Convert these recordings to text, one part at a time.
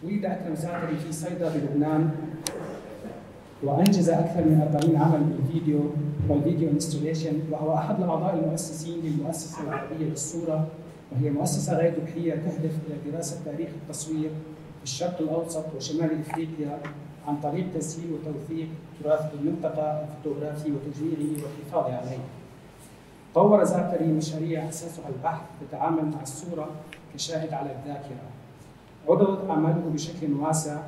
ولد أكرم زاتري في صيدا بلبنان، وأنجز أكثر من 40 عمل بالفيديو والفيديو انستوليشن، وهو أحد الأعضاء المؤسسين للمؤسسة العربية للصورة، وهي مؤسسة غير ربحية تهدف إلى دراسة تاريخ التصوير في الشرق الأوسط وشمال إفريقيا عن طريق تسجيل وتوثيق تراث المنطقة الفوتوغرافي وتجميعه والحفاظ عليه. طور زعتري مشاريع أساسها البحث تتعامل مع الصورة كشاهد على الذاكرة. عرضت أعماله بشكل واسع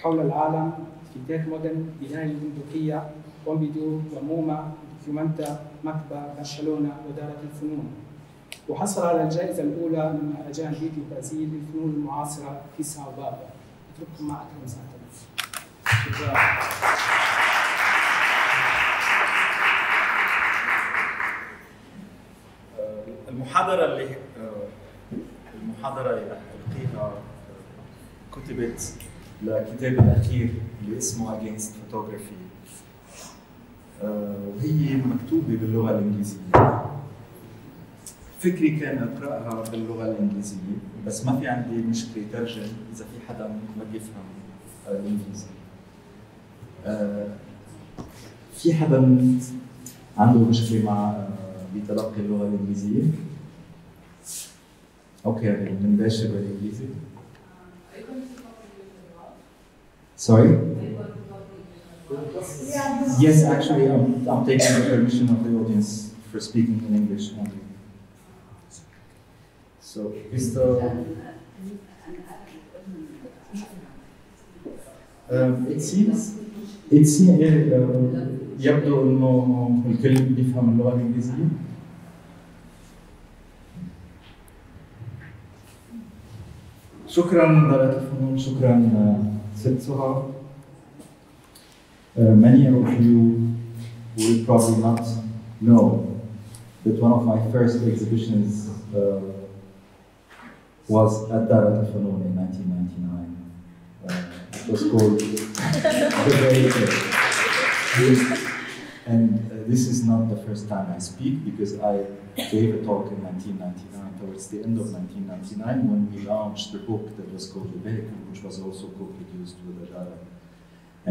حول العالم في تمتد، بناية البندقية، فيديو وموما، دوكيومنتا، مكبة، برشلونة، ودارة الفنون. وحصل على الجائزة الأولى من مهرجان فيديو برازيل للفنون المعاصرة في ساو باولو. أترككم مع أكرم زاتري. المحاضرة اللي رح ألقيها كتبت لكتابي الأخير اللي اسمه Against Photography، وهي مكتوبة باللغة الإنجليزية. فكري كان أقرأها باللغة الإنجليزية، بس ما في عندي مشكلة ترجم إذا في حدا ما بيفهم الإنجليزي. في حدا عنده مشكلة مع بتلقي اللغة الإنجليزية؟ أوكي، بنباشر بالإنجليزي. Sorry? Yes, actually, I'm taking the permission of the audience for speaking in English only. So, it seems يبدو إنه الكل بيفهم اللغة الإنجليزية. شكراً دارة الفنون، شكراً ست سهى. Many of you will probably not know that one of my first exhibitions was at Dara الفنون in 1999. It was called And this is not the first time I speak, because I gave a talk in 1999, towards the end of 1999, when we launched the book that was called The Vehicle, which was also co-produced with Dara.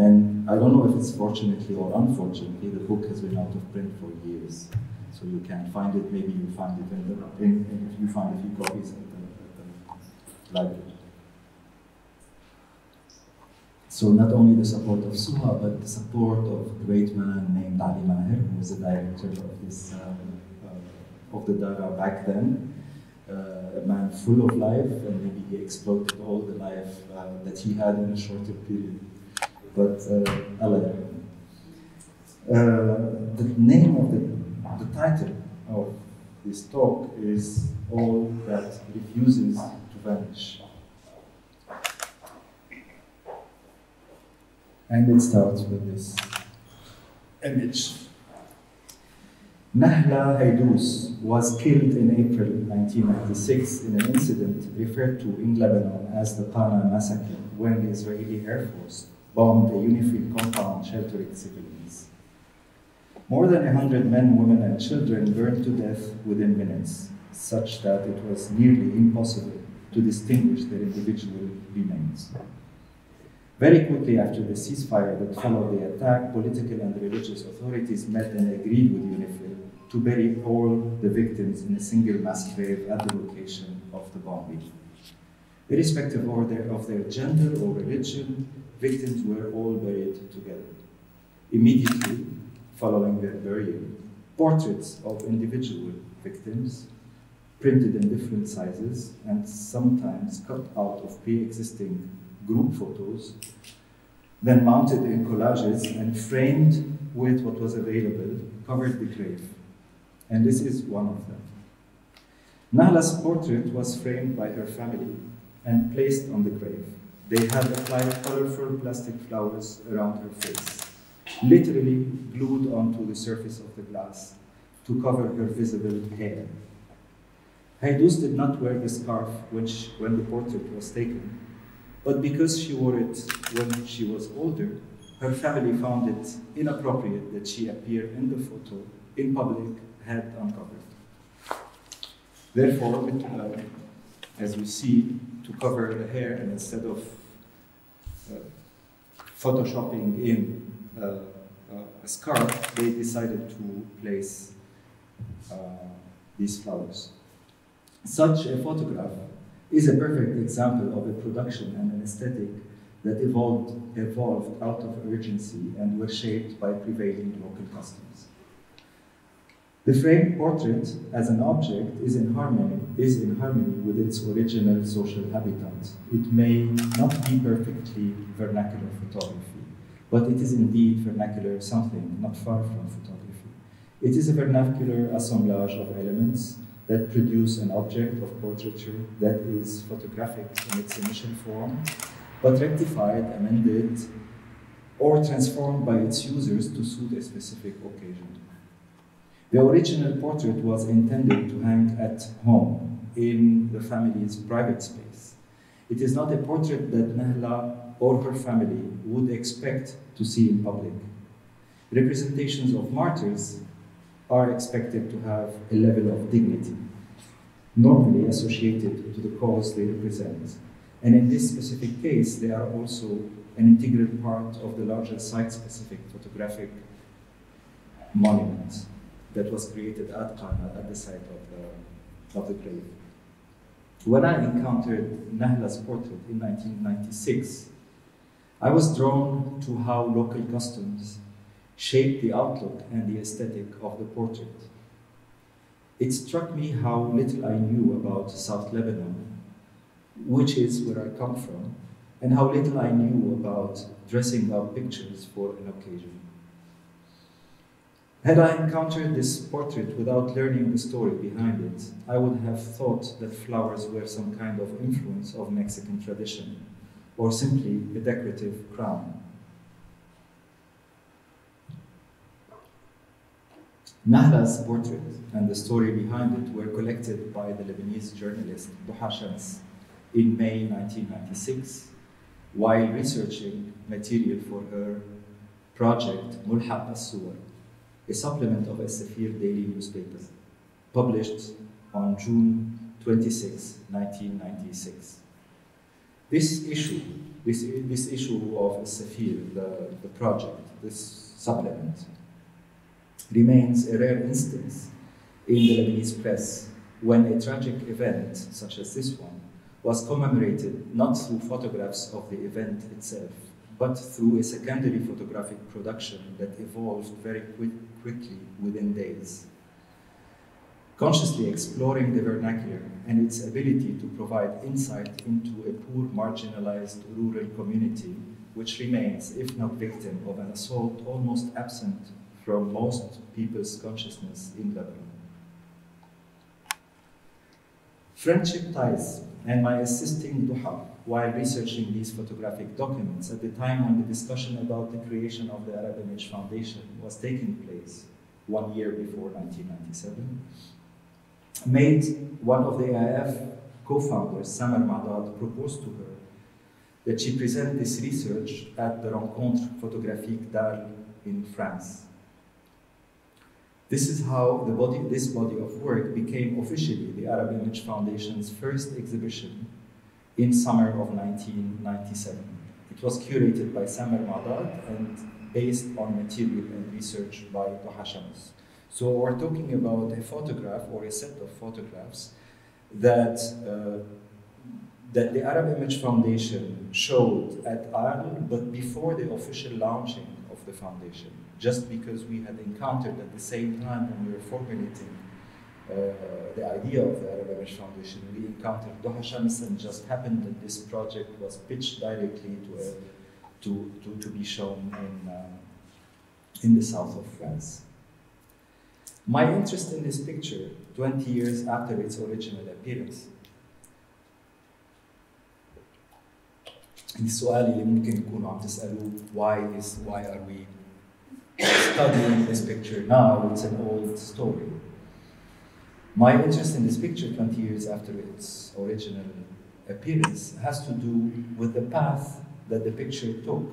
And I don't know if it's fortunately or unfortunately, the book has been out of print for years. So you can't find it, maybe you find it if you find a few copies at the library. So not only the support of Suha, but the support of a great man named Ali Maher, who was the director of this of the Dara back then. A man full of life, and maybe he exploited all the life that he had in a shorter period. But Allah. The name of the title of this talk is All That Refuses to Vanish. And it starts with this image. Nahla Haydous was killed in April 1996 in an incident referred to in Lebanon as the Qana massacre, when the Israeli Air Force bombed a UNIFIL compound sheltering civilians. More than 100 men, women, and children burned to death within minutes, such that it was nearly impossible to distinguish their individual remains. Very quickly after the ceasefire that followed the attack, political and religious authorities met and agreed with UNIFIL to bury all the victims in a single mass grave at the location of the bombing. Irrespective of their gender or religion, victims were all buried together. Immediately following their burial, portraits of individual victims, printed in different sizes and sometimes cut out of pre-existing group photos, then mounted in collages and framed with what was available, covered the grave. And this is one of them. Nahla's portrait was framed by her family and placed on the grave. They had applied colorful plastic flowers around her face, literally glued onto the surface of the glass to cover her visible hair. Haydous did not wear the scarf when the portrait was taken, but because she wore it when she was older, her family found it inappropriate that she appear in the photo in public, head uncovered. Therefore, as you see, to cover the hair, and instead of photoshopping in a scarf, they decided to place these flowers. Such a photograph is a perfect example of a production and an aesthetic that evolved out of urgency and were shaped by prevailing local customs. The framed portrait as an object is in harmony with its original social habitat. It may not be perfectly vernacular photography, but it is indeed vernacular something not far from photography. It is a vernacular assemblage of elements that produce an object of portraiture that is photographic in its initial form, but rectified, amended, or transformed by its users to suit a specific occasion. The original portrait was intended to hang at home in the family's private space. It is not a portrait that Nahla or her family would expect to see in public. Representations of martyrs are expected to have a level of dignity, normally associated to the cause they represent. And in this specific case, they are also an integral part of the larger site-specific photographic monument that was created at Ghana at the site of the grave. When I encountered Nahla's portrait in 1996, I was drawn to how local customs shaped the outlook and the aesthetic of the portrait. It struck me how little I knew about South Lebanon, which is where I come from, and how little I knew about dressing up pictures for an occasion. Had I encountered this portrait without learning the story behind it, I would have thought that flowers were some kind of influence of Mexican tradition, or simply a decorative crown. Nahla's portrait and the story behind it were collected by the Lebanese journalist Duha Shams in May 1996, while researching material for her project Mulhaq as-Suwar, a supplement of As-Safir daily newspaper, published on June 26, 1996. This issue of As-Safir, the project, this supplement, remains a rare instance in the Lebanese press when a tragic event, such as this one, was commemorated not through photographs of the event itself, but through a secondary photographic production that evolved very quickly within days. Consciously exploring the vernacular and its ability to provide insight into a poor, marginalized rural community, which remains, if not victim of an assault, almost absent from most people's consciousness in Lebanon. Friendship ties and my assisting Duha while researching these photographic documents at the time when the discussion about the creation of the Arab Image Foundation was taking place 1 year before 1997, made one of the AIF co-founders, Samar Madad, propose to her that she present this research at the Rencontre Photographique d'Arles in France. This is how this body of work became officially the Arab Image Foundation's first exhibition in summer of 1997. It was curated by Samar Madad and based on material and research by Duha Shams. So we're talking about a photograph or a set of photographs that the Arab Image Foundation showed at Arles, but before the official launching of the foundation, just because we had encountered at the same time when we were formulating the idea of the Arab Image Foundation, we encountered Duha Shams, and just happened that this project was pitched directly to be shown in the south of France. My interest in this picture, 20 years after its original appearance, السؤال اللي ممكن يكونوا عم تسألوه, why are we studying this picture now? It's an old story. My interest in this picture 20 years after its original appearance has to do with the path that the picture took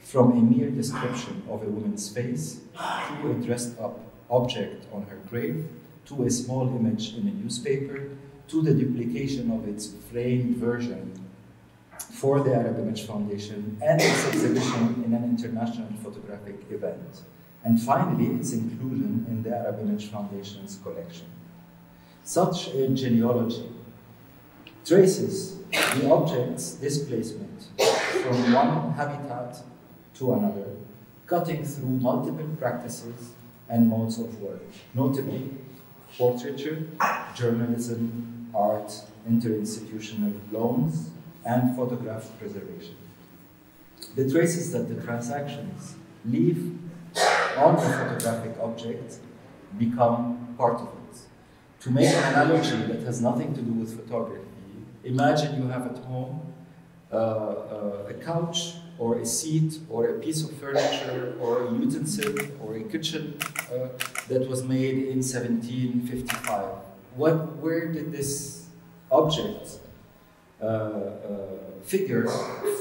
from a mere description of a woman's face to a dressed-up object on her grave, to a small image in a newspaper, to the duplication of its framed version for the Arab Image Foundation and its exhibition in an international photographic event. And finally, its inclusion in the Arab Image Foundation's collection. Such a genealogy traces the object's displacement from one habitat to another, cutting through multiple practices and modes of work, notably portraiture, journalism, art, interinstitutional loans, and photograph preservation. The traces that the transactions leave on the photographic object become part of it. To make an analogy that has nothing to do with photography, imagine you have at home a couch or a seat or a piece of furniture or a utensil or a kitchen that was made in 1755. Where did this object figure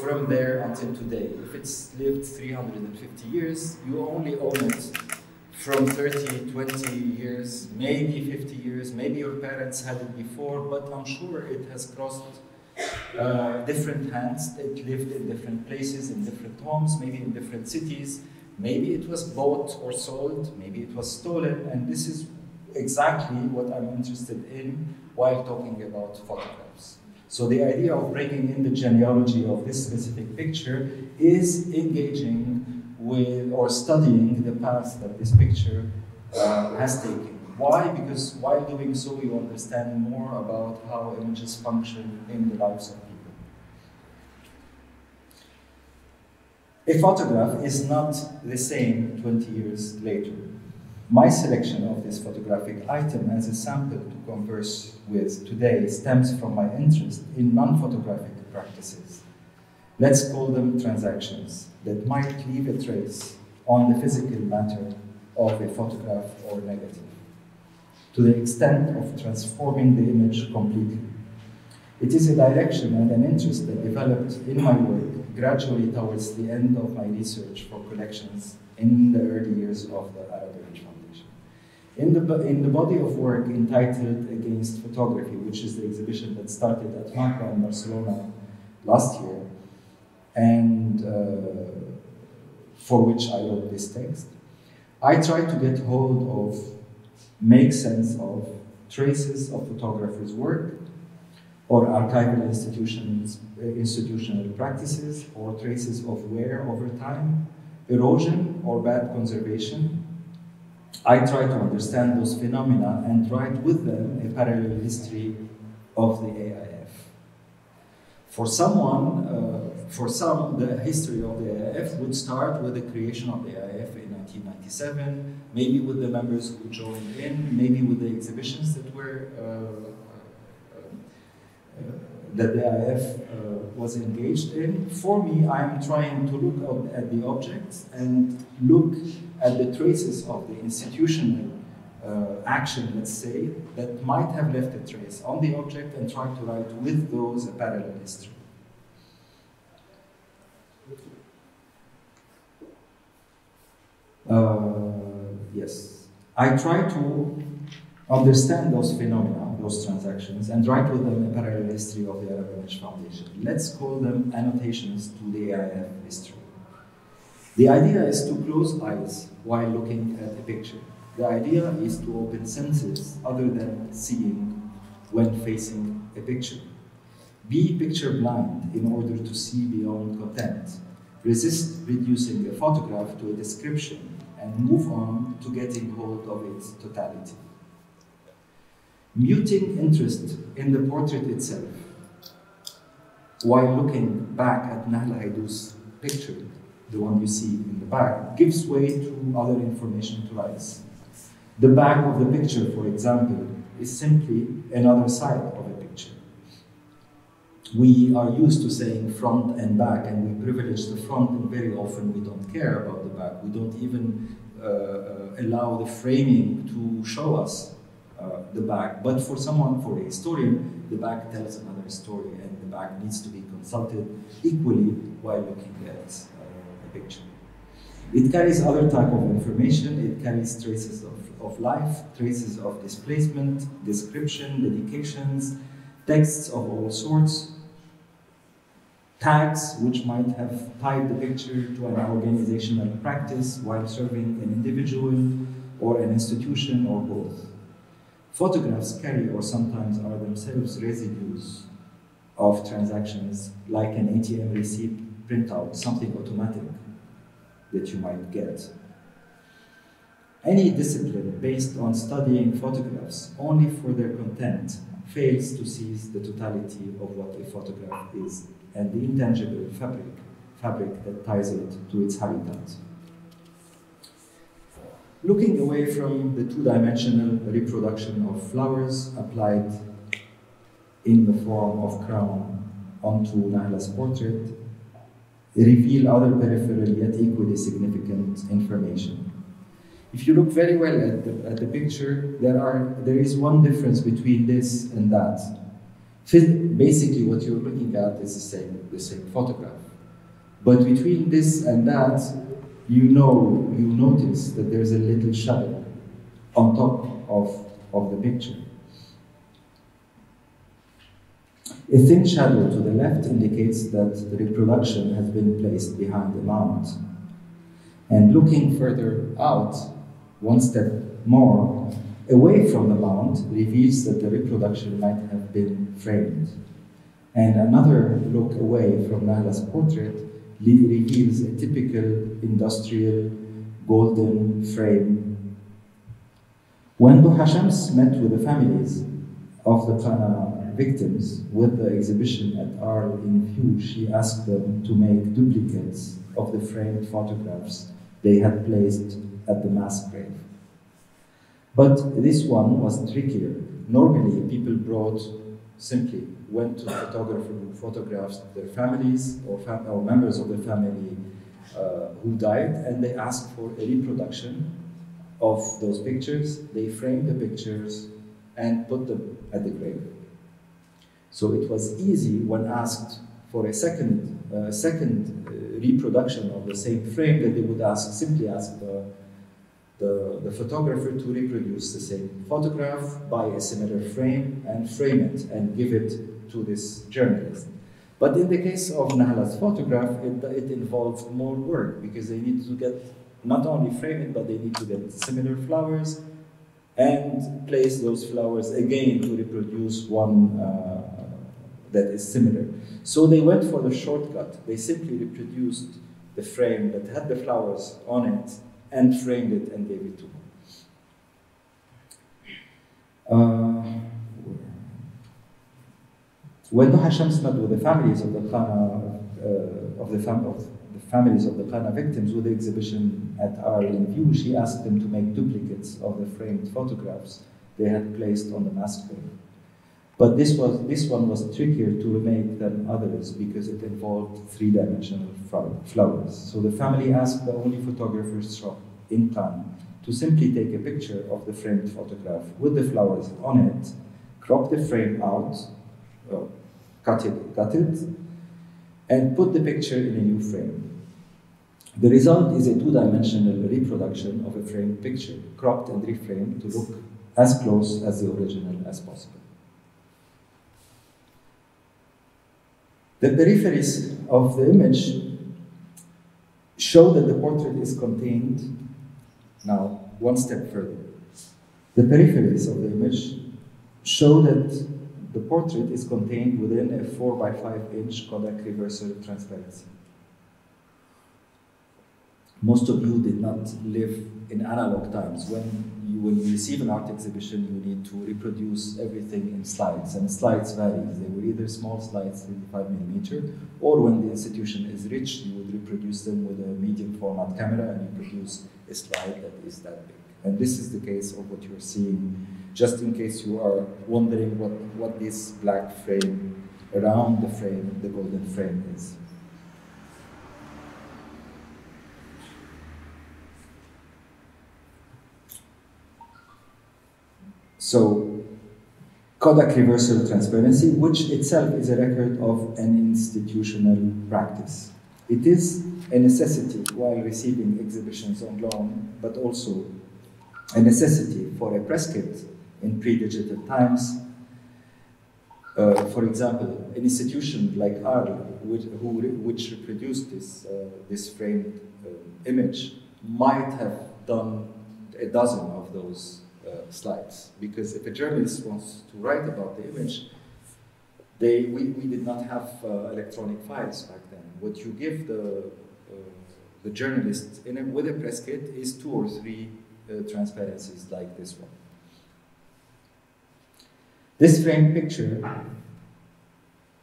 from there until today? If it's lived 350 years, you only own it from 30, 20 years, maybe 50 years, maybe your parents had it before, but I'm sure it has crossed different hands. It lived in different places, in different homes, maybe in different cities. Maybe it was bought or sold, maybe it was stolen, and this is exactly what I'm interested in while talking about photographs. So the idea of bringing in the genealogy of this specific picture is engaging with or studying the path that this picture has taken. Why? Because while doing so, you understand more about how images function in the lives of people. A photograph is not the same 20 years later. My selection of this photographic item as a sample to converse with today stems from my interest in non-photographic practices. Let's call them transactions that might leave a trace on the physical matter of a photograph or negative, to the extent of transforming the image completely. It is a direction and an interest that developed in my work gradually towards the end of my research for collections in the early years of the Arab Image Foundation. In the body of work entitled Against Photography, which is the exhibition that started at Cama in Barcelona last year, and for which I wrote this text, I tried to get hold of, make sense of, traces of photographers' work, or archival institutional practices, or traces of wear over time, erosion or bad conservation. I try to understand those phenomena and write with them a parallel history of the AIF. For some, the history of the AIF would start with the creation of the AIF in 1997, maybe with the members who joined in, maybe with the exhibitions that were that the AIF was engaged in. For me, I'm trying to look at the objects and look at the traces of the institutional action, let's say, that might have left a trace on the object and try to write with those a parallel history. Yes, I try to understand those phenomena, those transactions, and write with them a parallel history of the Arab Image Foundation. Let's call them annotations to the AIF history. The idea is to close eyes while looking at a picture. The idea is to open senses other than seeing when facing a picture. Be picture blind in order to see beyond content. Resist reducing a photograph to a description and move on to getting hold of its totality. Muting interest in the portrait itself while looking back at Nahl Haidou's picture, the one you see in the back, gives way to other information to rise. The back of the picture, for example, is simply another side of a picture. We are used to saying front and back, and we privilege the front, and very often we don't care about the back. We don't even allow the framing to show us the back. But for someone, for a historian, the back tells another story, and the back needs to be consulted equally while looking at a picture. It carries other type of information. It carries traces of life, traces of displacement, description, dedications, texts of all sorts. tags which might have tied the picture to an organizational practice while serving an individual or an institution or both. Photographs carry or sometimes are themselves residues of transactions like an ATM receipt printout, something automatic that you might get. Any discipline based on studying photographs only for their content fails to seize the totality of what a photograph is and the intangible fabric that ties it to its habitat. Looking away from the two-dimensional reproduction of flowers applied in the form of crown onto Nahla's portrait, reveal other peripheral yet equally significant information. If you look very well at the picture, there is one difference between this and that. Basically, what you're looking at is the same photograph. But between this and that, you notice that there's a little shadow on top of the picture. A thin shadow to the left indicates that the reproduction has been placed behind a mount. And looking further out, one step more, away from the mount reveals that the reproduction might have been framed. And another look away from Nahla's portrait reveals a typical industrial golden frame. When Duha Shams met with the families of the Qana victims with the exhibition at Arles in view, she asked them to make duplicates of the framed photographs they had placed at the mass grave. But this one was trickier. Normally, people simply went to the photographer who photographed their families or members of the family who died, and they asked for a reproduction of those pictures. They framed the pictures and put them at the grave. So it was easy when asked for a second reproduction of the same frame that they would simply ask the photographer to reproduce the same photograph, buy a similar frame, and frame it and give it to this journalist. But in the case of Nahla's photograph, it involved more work because they need to get, not only frame it, but they need to get similar flowers and place those flowers again to reproduce one that is similar. So they went for the shortcut. They simply reproduced the frame that had the flowers on it and framed it and gave it to them. When Duha Shams met with the families of the Qana, families of the Qana victims with the exhibition at Arles in view, she asked them to make duplicates of the framed photographs they had placed on the mass grave. But this one was trickier to make than others because it involved three-dimensional flowers. So the family asked the only photographer's shop in town to simply take a picture of the framed photograph with the flowers on it, crop the frame out, cut it, and put the picture in a new frame. The result is a two-dimensional reproduction of a framed picture, cropped and reframed to look as close as the original as possible. The peripheries of the image show that the portrait is contained. Now, one step further. The peripheries of the image show that the portrait is contained within a 4 by 5 inch Kodak reversal transparency. Most of you did not live in analog times. When you receive an art exhibition, you need to reproduce everything in slides, and slides vary. They were either small slides, 35mm, or when the institution is rich, you would reproduce them with a medium format camera and you produce a slide that is that big. And this is the case of what you're seeing, just in case you are wondering what this black frame around the frame, the golden frame, is. So, Kodak reversal transparency, which itself is a record of an institutional practice. It is a necessity while receiving exhibitions on loan, but also a necessity for a press kit in pre-digital times, For example, an institution like ARL, which reproduced this framed image, might have done a dozen of those slides. Because if a journalist wants to write about the image, we did not have electronic files back then. What you give the journalist with a press kit is 2 or 3 transparencies like this one. This framed picture,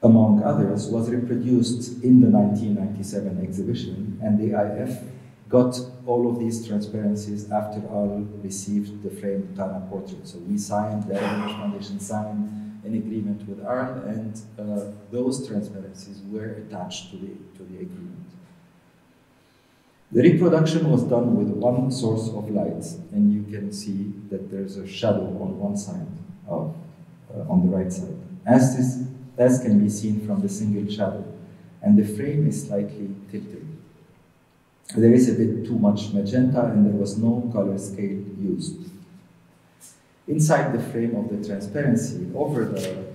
among others, was reproduced in the 1997 exhibition, and the IF got all of these transparencies after ARL received the framed Ghana portrait. So we signed, the Arab Foundation signed an agreement with ARL, and those transparencies were attached to the agreement. The reproduction was done with one source of light, and you can see that there's a shadow on one side of on the right side, as can be seen from the single shadow, and the frame is slightly tilted. There is a bit too much magenta, and there was no color scale used. Inside the frame of the transparency, over the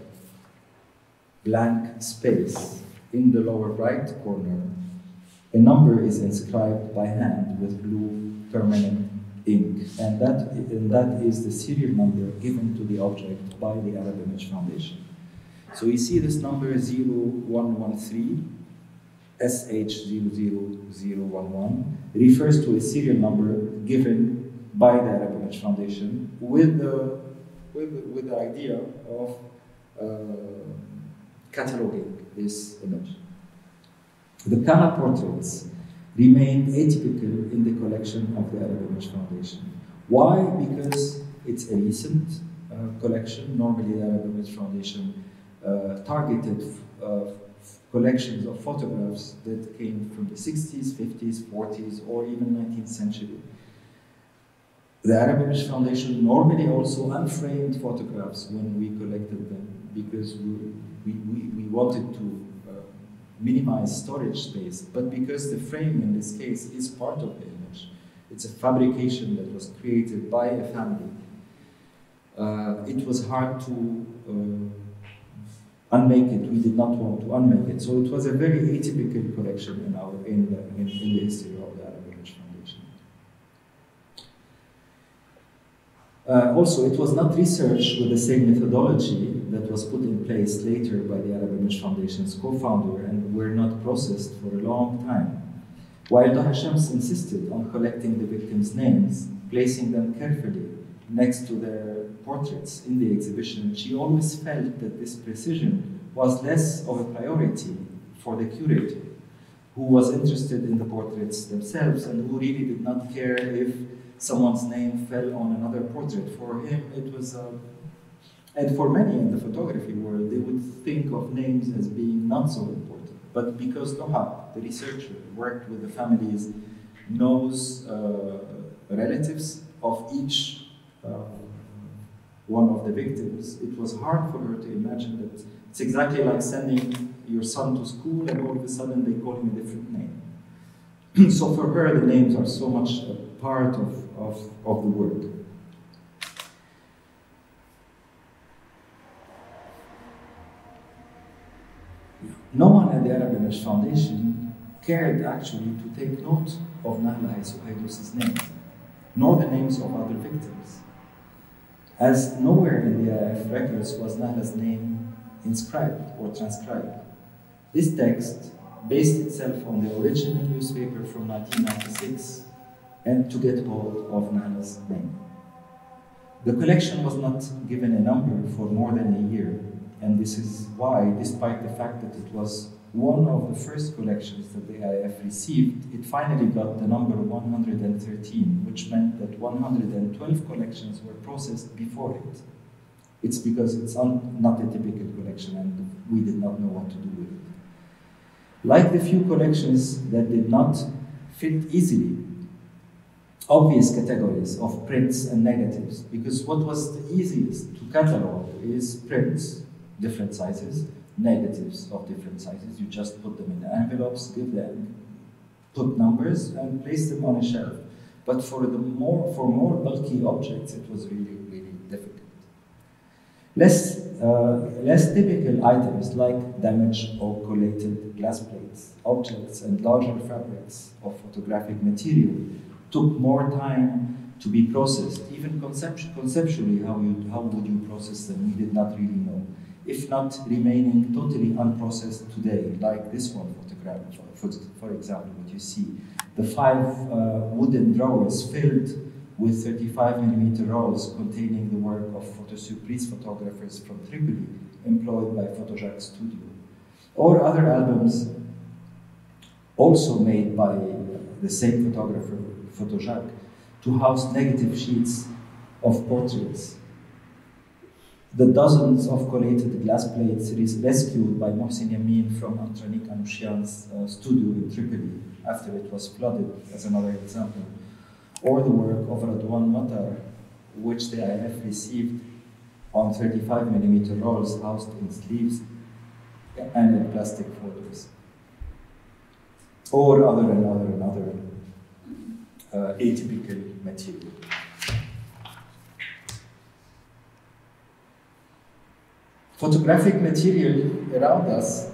blank space in the lower right corner, a number is inscribed by hand with blue permanent ink, and that is the serial number given to the object by the Arab Image Foundation. So you see this number 0113 SH00011 refers to a serial number given by the Arab Image Foundation with the idea of cataloging this image. The Ghana portraits remained atypical in the collection of the Arab Image Foundation. Why? Because it's a recent collection. Normally the Arab Image Foundation targeted collections of photographs that came from the 60s, 50s, 40s, or even 19th century. The Arab Image Foundation normally also unframed photographs when we collected them, because we wanted to minimize storage space, but because the frame in this case is part of the image. It's a fabrication that was created by a family. It was hard to unmake it. We did not want to unmake it. So it was a very atypical collection in the history of the Arab Image Foundation. Also, it was not researched with the same methodology that was put in place later by the Arab Image Foundation's co-founder, and were not processed for a long time. While Daha Shams insisted on collecting the victims' names, placing them carefully next to their portraits in the exhibition, she always felt that this precision was less of a priority for the curator, who was interested in the portraits themselves and who really did not care if someone's name fell on another portrait. For him, it was and for many in the photography world, they would think of names as being not so important. But because Doha, the researcher, worked with the families, knows relatives of each one of the victims, it was hard for her to imagine that it's exactly like sending your son to school and all of a sudden they call him a different name. So for her, the names are so much a part of the work. No one at the Arab Image Foundation cared actually to take note of Nahla Suhaydus's name, nor the names of other victims, as nowhere in the IF records was Nahla's name inscribed or transcribed. This text based itself on the original newspaper from 1996 and to get hold of Nahla's name. The collection was not given a number for more than a year, and this is why, despite the fact that it was one of the first collections that the IF received, it finally got the number 113, which meant that 112 collections were processed before it. It's because it's not a typical collection and we did not know what to do with it. Like the few collections that did not fit easily obvious categories of prints and negatives, because what was the easiest to catalog is prints, different sizes, negatives of different sizes. You just put them in the envelopes, give them, put numbers, and place them on a shelf. But for more bulky objects, it was really, really difficult. Less Less typical items like damaged or collated glass plates, objects, and larger fabrics of photographic material took more time to be processed. Even conceptually, how would you process them? We did not really know. If not remaining totally unprocessed today, like this one photograph, for example, what you see. The 5 wooden drawers filled with 35mm rolls containing the work of photosurprise photographers from Tripoli employed by Photojac Studio. Or other albums also made by the same photographer, Photojac, to house negative sheets of portraits. The dozens of collated glass plates rescued by Mohsin Yamin from Antranik Anouchian's studio in Tripoli after it was flooded, as another example. Or the work of Radwan Matar, which the IF received on 35mm rolls housed in sleeves and in plastic folders. Or other atypical material. Photographic material around us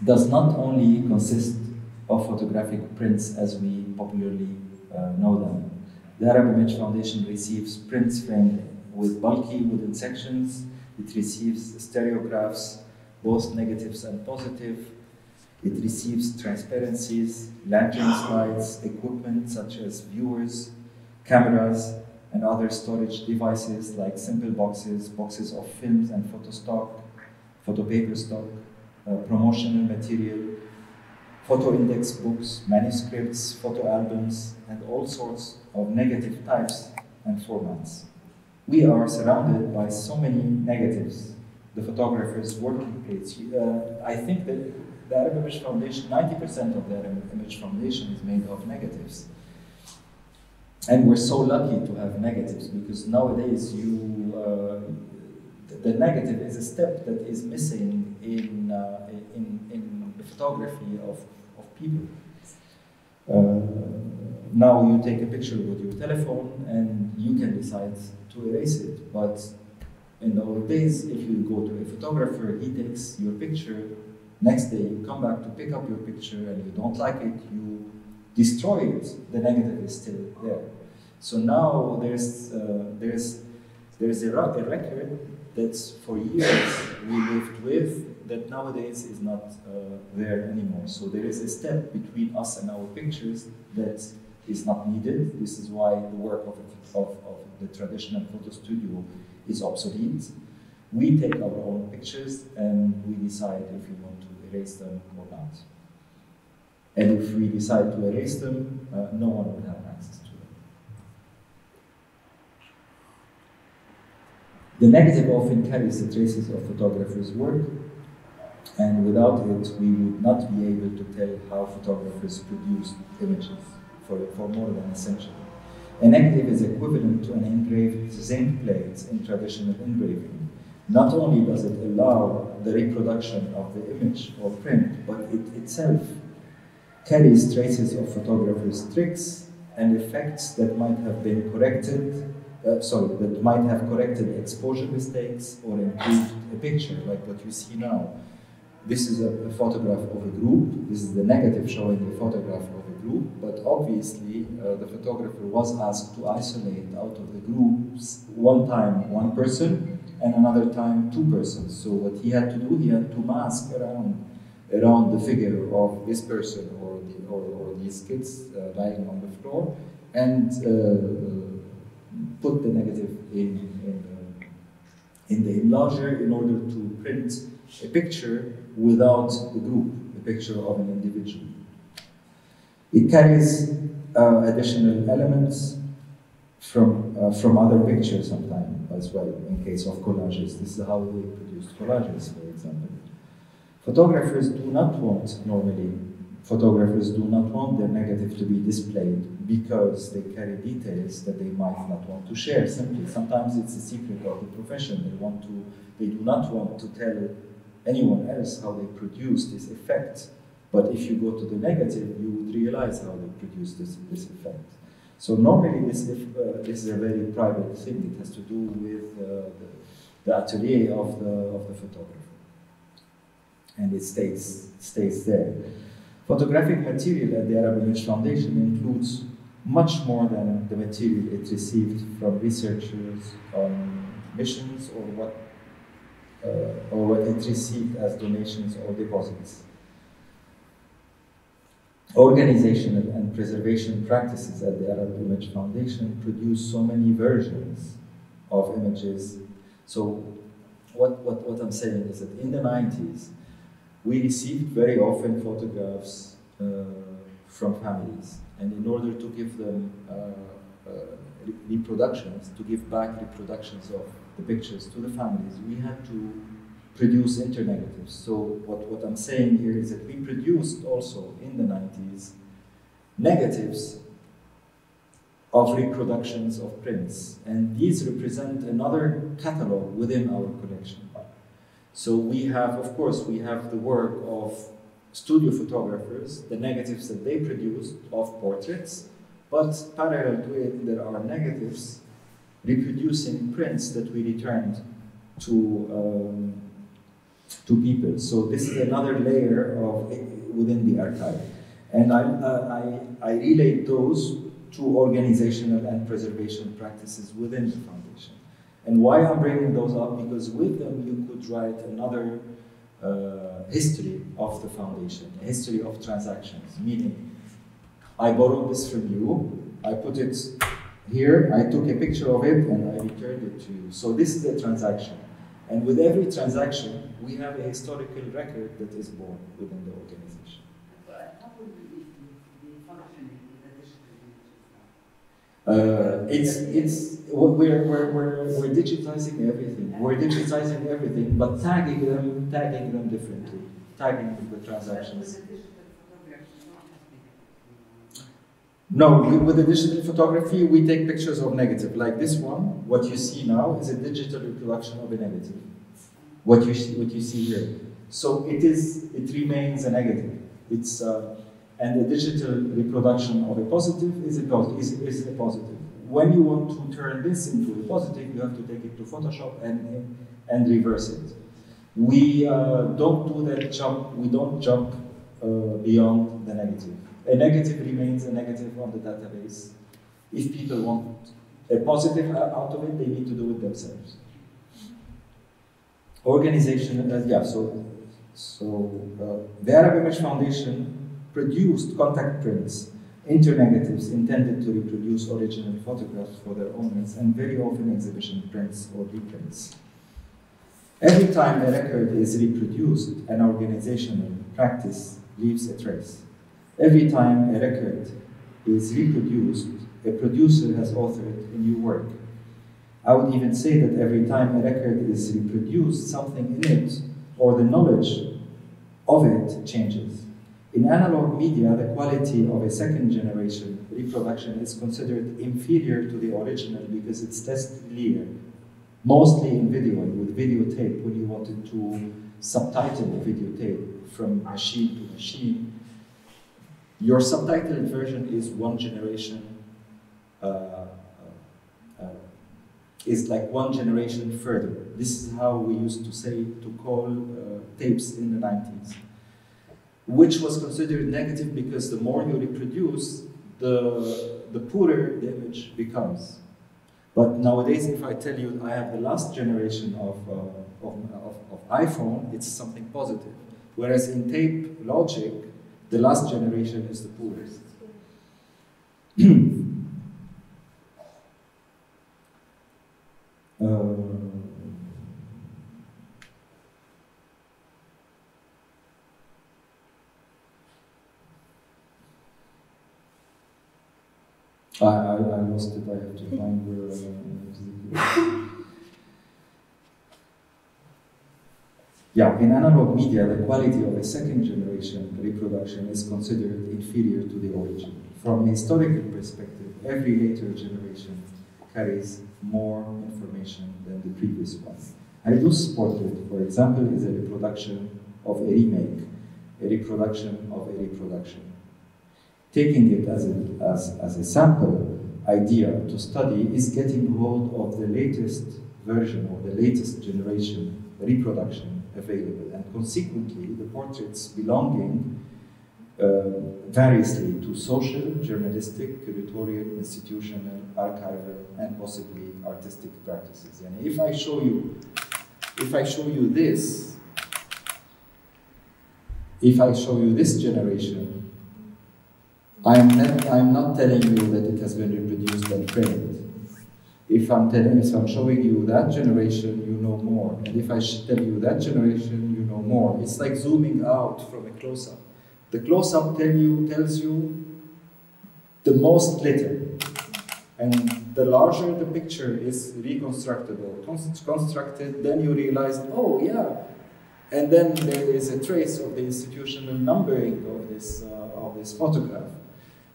does not only consist of photographic prints as we popularly know them. The Arab Image Foundation receives prints framed with bulky wooden sections. It receives stereographs, both negatives and positive. It receives transparencies, lantern slides, equipment such as viewers, cameras, and other storage devices like simple boxes, boxes of films and photo stock, photo paper stock, promotional material, photo index books, manuscripts, photo albums, and all sorts of negative types and formats. We are surrounded by so many negatives, the photographer's working place. I think that the Arab Image Foundation, 90% of the Arab Image Foundation is made of negatives. And we're so lucky to have negatives because nowadays the negative is a step that is missing in the photography of people. Now you take a picture with your telephone and you can decide to erase it. But in the old days, if you go to a photographer, he takes your picture. Next day, you come back to pick up your picture and you don't like it, you destroy it. The negative is still there. So now there's a record that for years we lived with that nowadays is not there anymore. So there is a step between us and our pictures that is not needed. This is why the work of the traditional photo studio is obsolete. We take our own pictures and we decide if we want to erase them or not. And if we decide to erase them, no one will have access to them. The negative often carries the traces of photographers' work, and without it, we would not be able to tell how photographers produced images for more than a century. A negative is equivalent to an engraved zinc plate in traditional engraving. Not only does it allow the reproduction of the image or print, but it itself carries traces of photographers' tricks and effects that might have been corrected, that might have corrected exposure mistakes or improved a picture, like what you see now. This is a photograph of a group. This is the negative showing a photograph of a group, but obviously the photographer was asked to isolate out of the groups one time one person and another time two persons. So what he had to do, he had to mask around the figure of this person or these kids lying on the floor and put the negative in the enlarger in order to print a picture without the group, a picture of an individual. It carries additional elements from other pictures sometimes as well, in case of collages. This is how they produced collages, for example. Photographers do not want their negative to be displayed because they carry details that they might not want to share simply. Sometimes it's a secret of the profession. They do not want to tell anyone else how they produce this effect. But if you go to the negative, you would realize how they produce this effect. So normally this is a very private thing. It has to do with the atelier of the photographer, and it stays there. Photographic material at the Arab Image Foundation includes much more than the material it received from researchers on missions or what it received as donations or deposits. Organizational and preservation practices at the Arab Image Foundation produce so many versions of images. So what I'm saying is that in the 90s, we received very often photographs from families, and in order to give them reproductions, to give back reproductions of the pictures to the families, we had to produce internegatives. So what I'm saying here is that we produced also in the 90s negatives of reproductions of prints, and these represent another catalog within our collection. So we have, of course, we have the work of studio photographers, the negatives that they produced of portraits, but parallel to it, there are negatives reproducing prints that we returned to people. So this is another layer of within the archive, and I relate those to organizational and preservation practices within the foundation. And why I'm bringing those up, because with them you could write another history of the foundation, a history of transactions, meaning I borrowed this from you, I put it here, I took a picture of it, and I returned it to you. So this is a transaction. And with every transaction, we have a historical record that is born within the organization. How would we be functioning with the digital images now? We're digitizing everything. We're digitizing everything, but tagging them differently, tagging the transactions. No, with the digital photography, we take pictures of negative. Like this one, what you see now is a digital reproduction of a negative. What you see here. So it remains a negative. It's and the digital reproduction of a positive is a positive. When you want to turn this into a positive, you have to take it to Photoshop and reverse it. We don't do that jump. We don't jump beyond the negative. A negative remains a negative on the database. If people want a positive out of it, they need to do it themselves. Organization, the Arab Image Foundation produced contact prints, internegatives intended to reproduce original photographs for their owners, and very often exhibition prints or reprints. Every time a record is reproduced, an organizational practice leaves a trace. Every time a record is reproduced, a producer has authored a new work. I would even say that every time a record is reproduced, something in it, or the knowledge of it, changes. In analog media, the quality of a second-generation reproduction is considered inferior to the original because it's less clear, mostly in video, with videotape, when you wanted to subtitle the videotape from machine to machine. Your subtitled version is one generation, is like one generation further. This is how we used to say, to call tapes in the 90s, which was considered negative because the more you reproduce, the poorer the image becomes. But nowadays, if I tell you I have the last generation of iPhone, it's something positive. Whereas in tape logic, the last generation is the poorest. I lost it. I have to find where. Yeah, in analog media, the quality of a second-generation reproduction is considered inferior to the original. From a historical perspective, every later generation carries more information than the previous one. Haydut's portrait, for example, is a reproduction of a remake, a reproduction of a reproduction. Taking it as a sample idea to study is getting hold of the latest version or the latest generation reproduction available, and consequently the portraits belonging variously to social, journalistic, curatorial, institutional, archival, and possibly artistic practices. And if I show you this, if I show you this generation, I'm not telling you that it has been reproduced and framed. If I'm showing you that generation, you know more. And if I tell you that generation, you know more. It's like zooming out from a close-up. The close-up tells you the most little. And the larger the picture is reconstructable, constructed, then you realize, oh yeah. And then there is a trace of the institutional numbering of this photograph.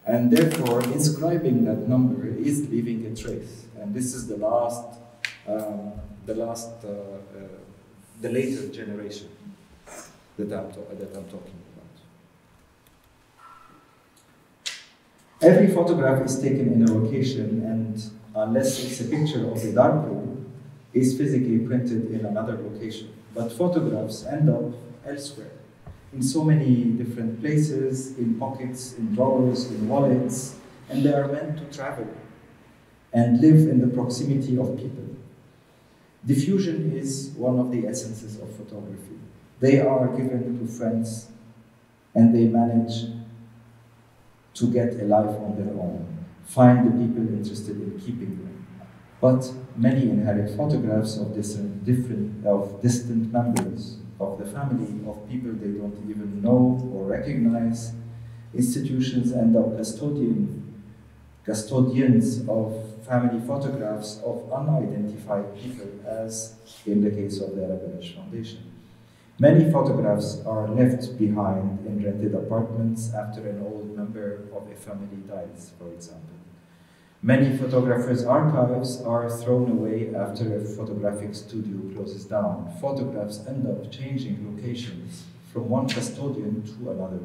And therefore, inscribing that number is leaving a trace. And this is the later generation that I'm talking about. Every photograph is taken in a location, and unless it's a picture of the dark room, is physically printed in another location. But photographs end up elsewhere, in so many different places, in pockets, in drawers, in wallets, and they are meant to travel and live in the proximity of people. Diffusion is one of the essences of photography. They are given to friends, and they manage to get a life on their own, find the people interested in keeping them. But many inherit photographs of distant members of the family, of people they don't even know or recognize. Institutions end up custodians of family photographs of unidentified people, as in the case of the Arab Village Foundation. Many photographs are left behind in rented apartments after an old member of a family dies, for example. Many photographers' archives are thrown away after a photographic studio closes down. Photographs end up changing locations from one custodian to another.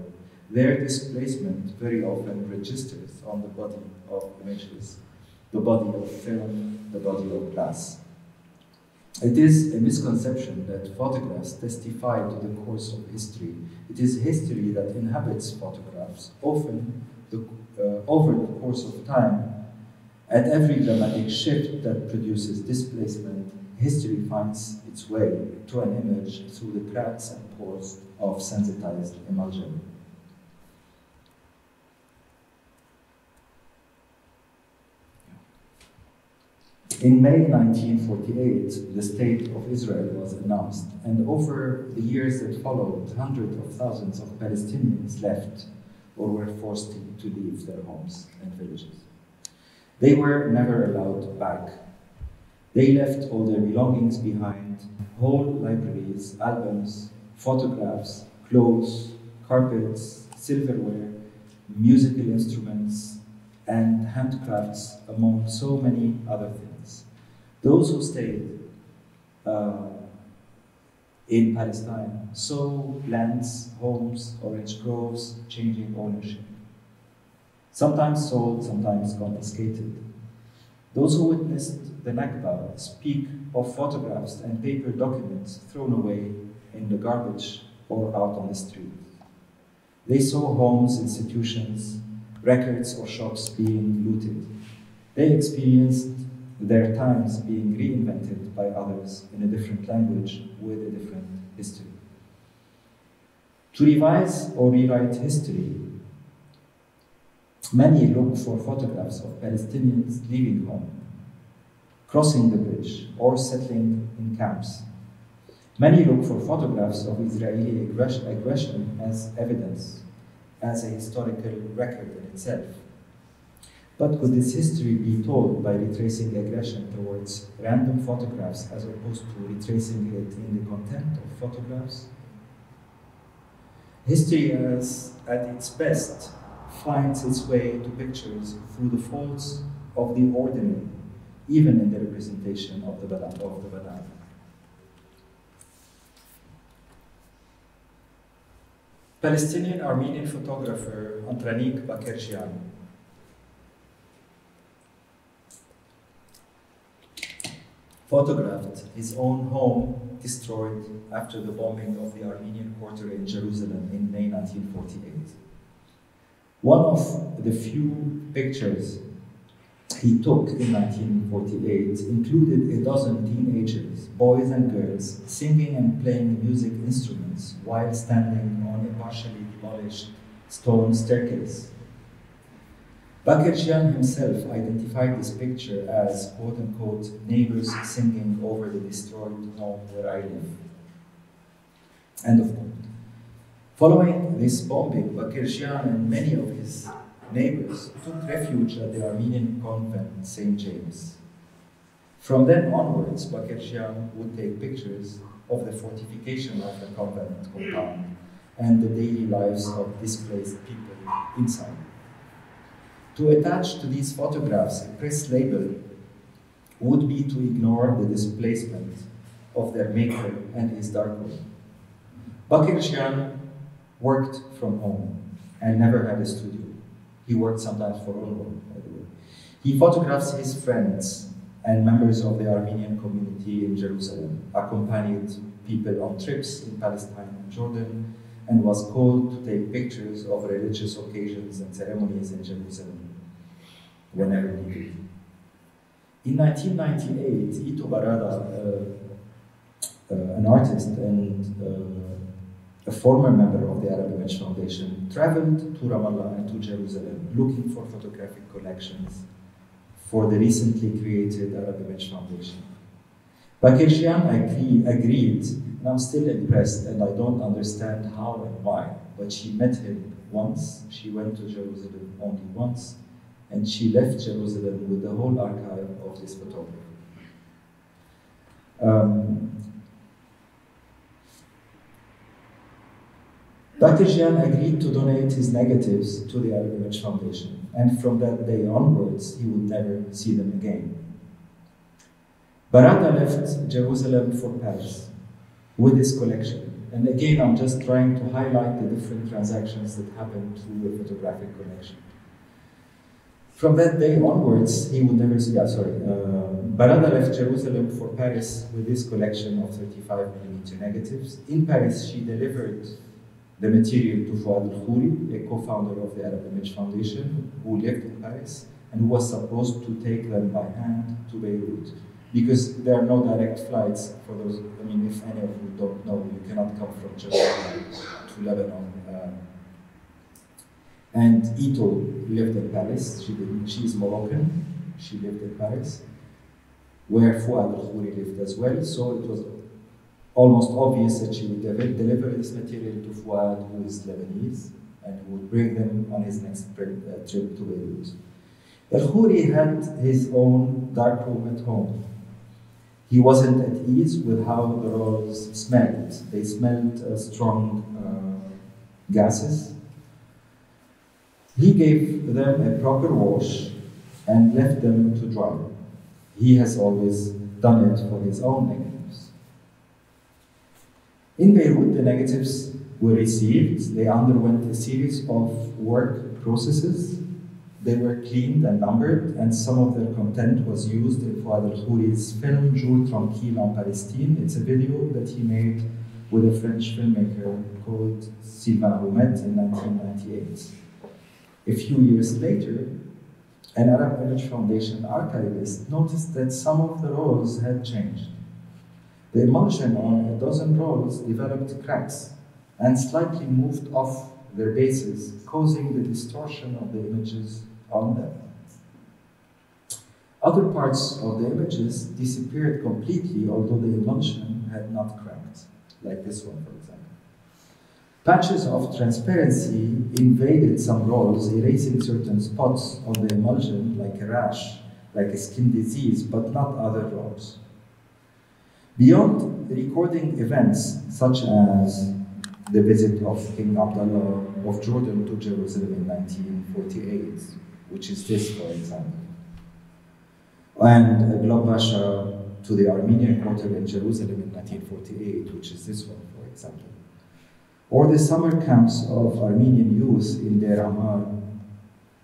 Their displacement very often registers on the body of images, the body of film, the body of glass. It is a misconception that photographs testify to the course of history. It is history that inhabits photographs, often over the course of time. At every dramatic shift that produces displacement, history finds its way to an image through the cracks and pores of sensitized emulsion. In May 1948, the State of Israel was announced, and over the years that followed, hundreds of thousands of Palestinians left or were forced to leave their homes and villages. They were never allowed back. They left all their belongings behind: whole libraries, albums, photographs, clothes, carpets, silverware, musical instruments, and handcrafts, among so many other things. Those who stayed in Palestine saw lands, homes, orange groves changing ownership. Sometimes sold, sometimes confiscated. Those who witnessed the Nakba speak of photographs and paper documents thrown away in the garbage or out on the street. They saw homes, institutions, records or shops being looted. They experienced their times being reinvented by others in a different language with a different history. To revise or rewrite history, many look for photographs of Palestinians leaving home, crossing the bridge, or settling in camps. Many look for photographs of Israeli aggression as evidence, as a historical record in itself. But could this history be told by retracing aggression towards random photographs as opposed to retracing it in the content of photographs? History, at its best, finds its way to pictures through the faults of the ordinary, even in the representation of the banal. Palestinian Armenian photographer Antranik Bakerjian. photographed his own home destroyed after the bombing of the Armenian quarter in Jerusalem in May 1948. One of the few pictures he took in 1948 included a dozen teenagers, boys and girls, singing and playing music instruments while standing on a partially demolished stone staircase. Bakirjian himself identified this picture as, quote-unquote, neighbors singing over the destroyed home where I live. End of quote. Following this bombing, Bakirjian and many of his neighbors took refuge at the Armenian convent St. James. From then onwards, Bakirjian would take pictures of the fortification of the convent compound and the daily lives of displaced people inside. To attach to these photographs a press label would be to ignore the displacement of their maker and his darkroom. Bakirjian worked from home and never had a studio. He worked sometimes for UNRWA, by the way. He photographs his friends and members of the Armenian community in Jerusalem, accompanied people on trips in Palestine and Jordan, and was called to take pictures of religious occasions and ceremonies in Jerusalem whenever needed. In 1998, Ito Barada, an artist and a former member of the Arab Image Foundation, traveled to Ramallah and to Jerusalem looking for photographic collections for the recently created Arab Image Foundation. Bakirjian agreed, and I'm still impressed, and I don't understand how and why, but she met him once, she went to Jerusalem only once, and she left Jerusalem with the whole archive of this photography. Bakirjian agreed to donate his negatives to the Arab Image Foundation, and from that day onwards, he would never see them again. Barada left Jerusalem for Paris with his collection. And again, I'm just trying to highlight the different transactions that happened through a photographic collection. From that day onwards, he would never see, Barada left Jerusalem for Paris with his collection of 35mm negatives. In Paris, she delivered the material to Fouad al-Khouri, a co-founder of the Arab Image Foundation, who lived in Paris and who was supposed to take them by hand to Beirut. Because there are no direct flights for those, I mean, if any of you don't know, you cannot come from Jerusalem to Lebanon. And Ito lived in Paris. She is Moroccan. She lived in Paris, where Fouad al-Khouri lived as well. So it was almost obvious that she would deliver this material to Fouad, who is Lebanese, and who would bring them on his next trip to Beirut. Al-Khouri had his own darkroom at home. He wasn't at ease with how the rolls smelled. They smelled strong gases. He gave them a proper wash and left them to dry. He has always done it for his own negatives. In Beirut, the negatives were received. They underwent a series of work processes. They were cleaned and numbered, and some of their content was used in Fouad al-Khouri's film Jour Tranquille en Palestine. It's a video that he made with a French filmmaker called Sylvain Roumet in 1998. A few years later, an Arab Image Foundation archivist noticed that some of the rolls had changed. The emulsion on a dozen rolls developed cracks and slightly moved off their bases, causing the distortion of the images on them. Other parts of the images disappeared completely, although the emulsion had not cracked, like this one, for example. Patches of transparency invaded some rolls, erasing certain spots on the emulsion, like a rash, like a skin disease, but not other rolls. Beyond recording events such as the visit of King Abdullah of Jordan to Jerusalem in 1948, which is this, for example, and Glab Pasha to the Armenian quarter in Jerusalem in 1948, which is this one, for example, or the summer camps of Armenian youth in Dara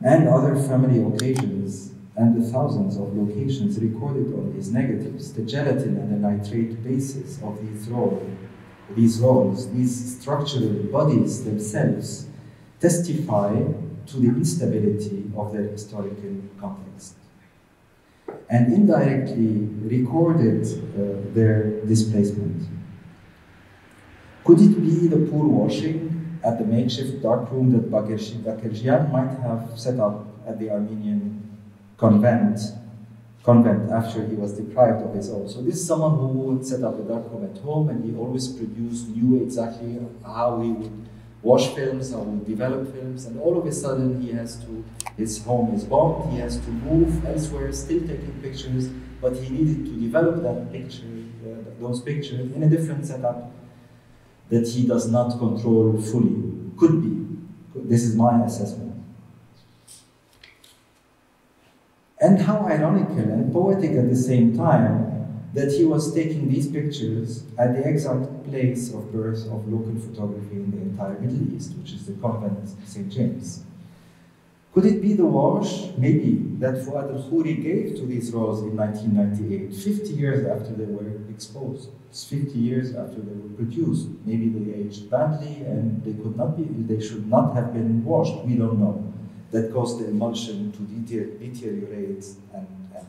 and other family occasions and the thousands of locations recorded on these negatives, the gelatin and the nitrate bases of these rolls, these structural bodies themselves testify to the instability of their historical context, and indirectly recorded their displacement. Could it be the poor washing at the makeshift darkroom that Bakirjian might have set up at the Armenian convent after he was deprived of his own? So this is someone who would set up a darkroom at home, and he always produced, knew exactly how he would wash films, how he would develop films, and all of a sudden his home is bombed, he has to move elsewhere, still taking pictures, but he needed to develop those pictures in a different setup that he does not control fully. Could be. This is my assessment. And how ironical and poetic at the same time that he was taking these pictures at the exact place of birth of local photography in the entire Middle East, which is the convent St. James. Could it be the wash, maybe, that Fuad al-Khouri gave to these rolls in 1998, 50 years after they were exposed? It's 50 years after they were produced. Maybe they aged badly and they should not have been washed, we don't know. That caused the emulsion to deteriorate and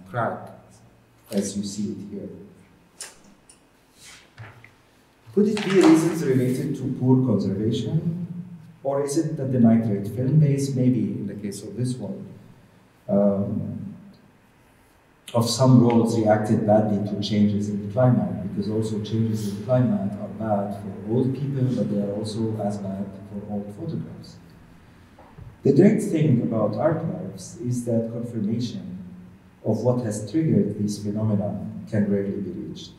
crack, as you see it here. Could it be reasons related to poor conservation? Or is it that the nitrate film base, maybe in the case of this one, of some rolls reacted badly to changes in climate, because also changes in climate are bad for old people, but they are also as bad for old photographs. The great thing about archives is that confirmation of what has triggered these phenomena can rarely be reached.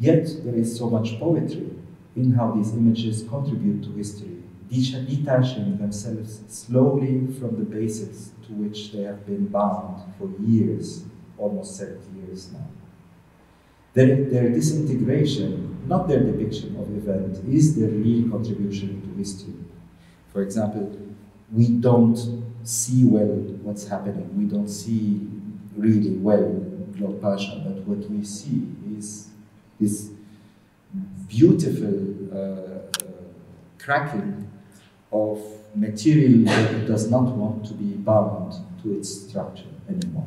Yet there is so much poetry in how these images contribute to history, detaching themselves slowly from the basis to which they have been bound for years, almost 70 years now. Their disintegration, not their depiction of event, is their real contribution to history. For example, we don't see well what's happening. We don't see really well Globe Pasha, but what we see is this beautiful cracking of material that does not want to be bound to its structure anymore.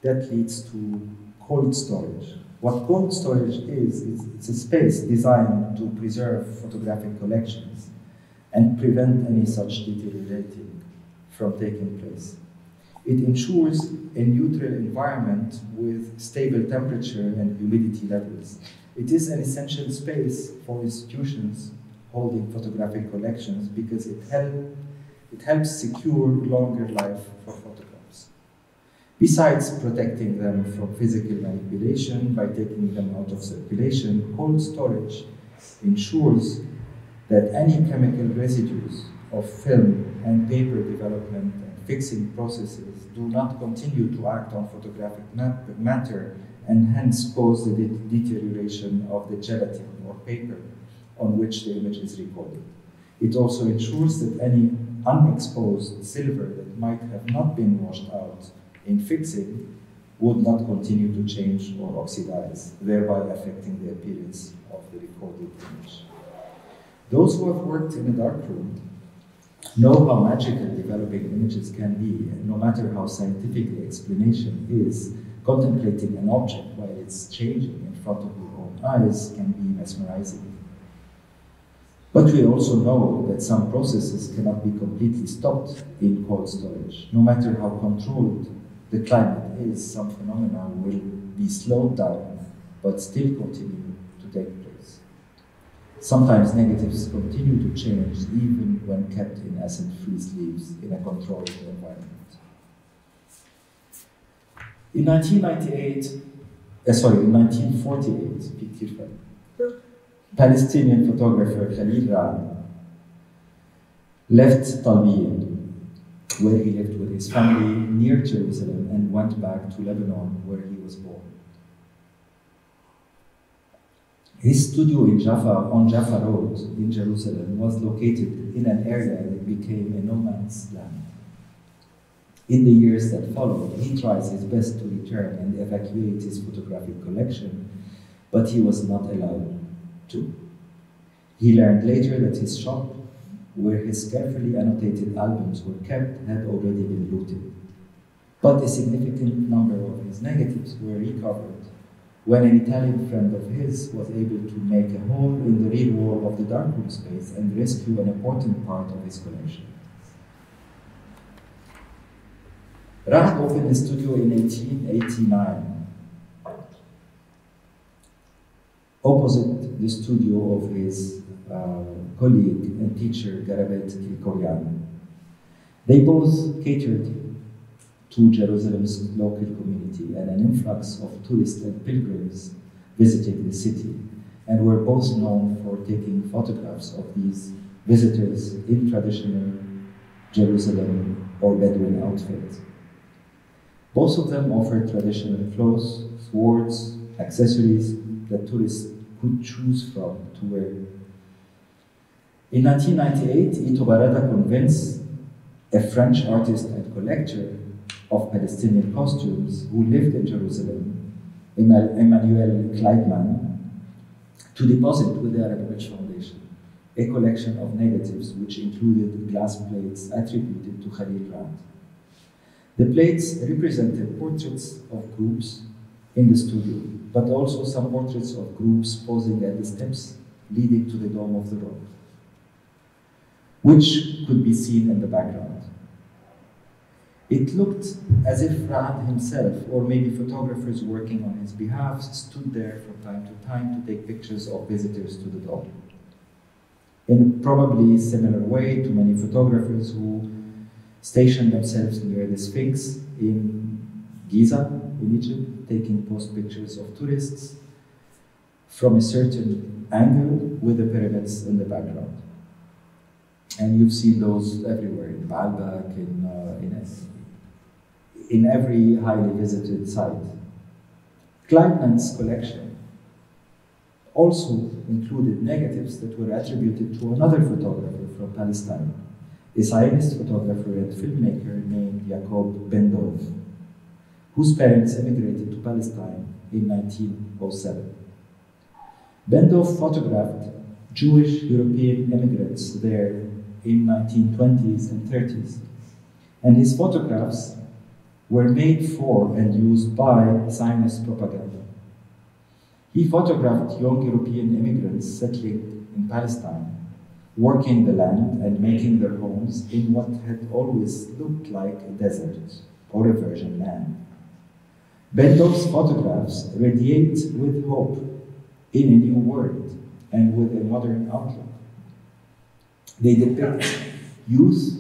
That leads to cold storage. What cold storage is it's a space designed to preserve photographic collections and prevent any such deteriorating from taking place. It ensures a neutral environment with stable temperature and humidity levels. It is an essential space for institutions holding photographic collections because it helps secure longer life for photographs. Besides protecting them from physical manipulation by taking them out of circulation, cold storage ensures that any chemical residues of film and paper development and fixing processes do not continue to act on photographic matter and hence cause the deterioration of the gelatin or paper on which the image is recorded. It also ensures that any unexposed silver that might have not been washed out in fixing would not continue to change or oxidize, thereby affecting the appearance of the recorded image. Those who have worked in a darkroom know how magical developing images can be, and no matter how scientific the explanation is, contemplating an object while it's changing in front of your own eyes can be mesmerizing. But we also know that some processes cannot be completely stopped in cold storage. No matter how controlled the climate is, some phenomena will be slowed down, but still continue to take place. Sometimes negatives continue to change even when kept in acid-free sleeves in a controlled environment. In 1948, Palestinian photographer Khalil Ra'ad left Talbiya, where he lived with his family near Jerusalem, and went back to Lebanon, where he was born. His studio in Jaffa, on Jaffa Road in Jerusalem, was located in an area that became a no man's land. In the years that followed, he tries his best to return and evacuate his photographic collection, but he was not allowed to. He learned later that his shop, where his carefully annotated albums were kept, had already been looted. But a significant number of his negatives were recovered when an Italian friend of his was able to make a hole in the rear wall of the darkroom space and rescue an important part of his collection. Raad opened a studio in 1889 opposite the studio of his colleague and teacher Garabet Krikorian. They both catered to Jerusalem's local community and an influx of tourists and pilgrims visiting the city, and were both known for taking photographs of these visitors in traditional Jerusalem or Bedouin outfits. Both of them offered traditional clothes, swords, accessories that tourists could choose from to wear. In 1998, Ito Barada convinced a French artist and collector of Palestinian costumes who lived in Jerusalem, Emmanuel Kleidman, to deposit with the Arab Rich Foundation a collection of negatives which included glass plates attributed to Khalil Raad. The plates represented portraits of groups in the studio, but also some portraits of groups posing at the steps leading to the Dome of the Rock, which could be seen in the background. It looked as if Raad himself, or maybe photographers working on his behalf, stood there from time to time to take pictures of visitors to the dome. In a probably similar way to many photographers who stationed themselves near the Sphinx in Giza, in Egypt, taking post pictures of tourists from a certain angle with the pyramids in the background. And you've seen those everywhere, in Baalbek, in every highly visited site. Kleidman's collection also included negatives that were attributed to another photographer from Palestine, a Zionist photographer and filmmaker named Yacob Ben-Dov, whose parents emigrated to Palestine in 1907. Ben-Dov photographed Jewish European immigrants there in 1920s and 30s, and his photographs were made for and used by Zionist propaganda. He photographed young European immigrants settling in Palestine, working the land and making their homes in what had always looked like a desert or a virgin land. Ben-Dov's photographs radiate with hope in a new world and with a modern outlook. They depict youth,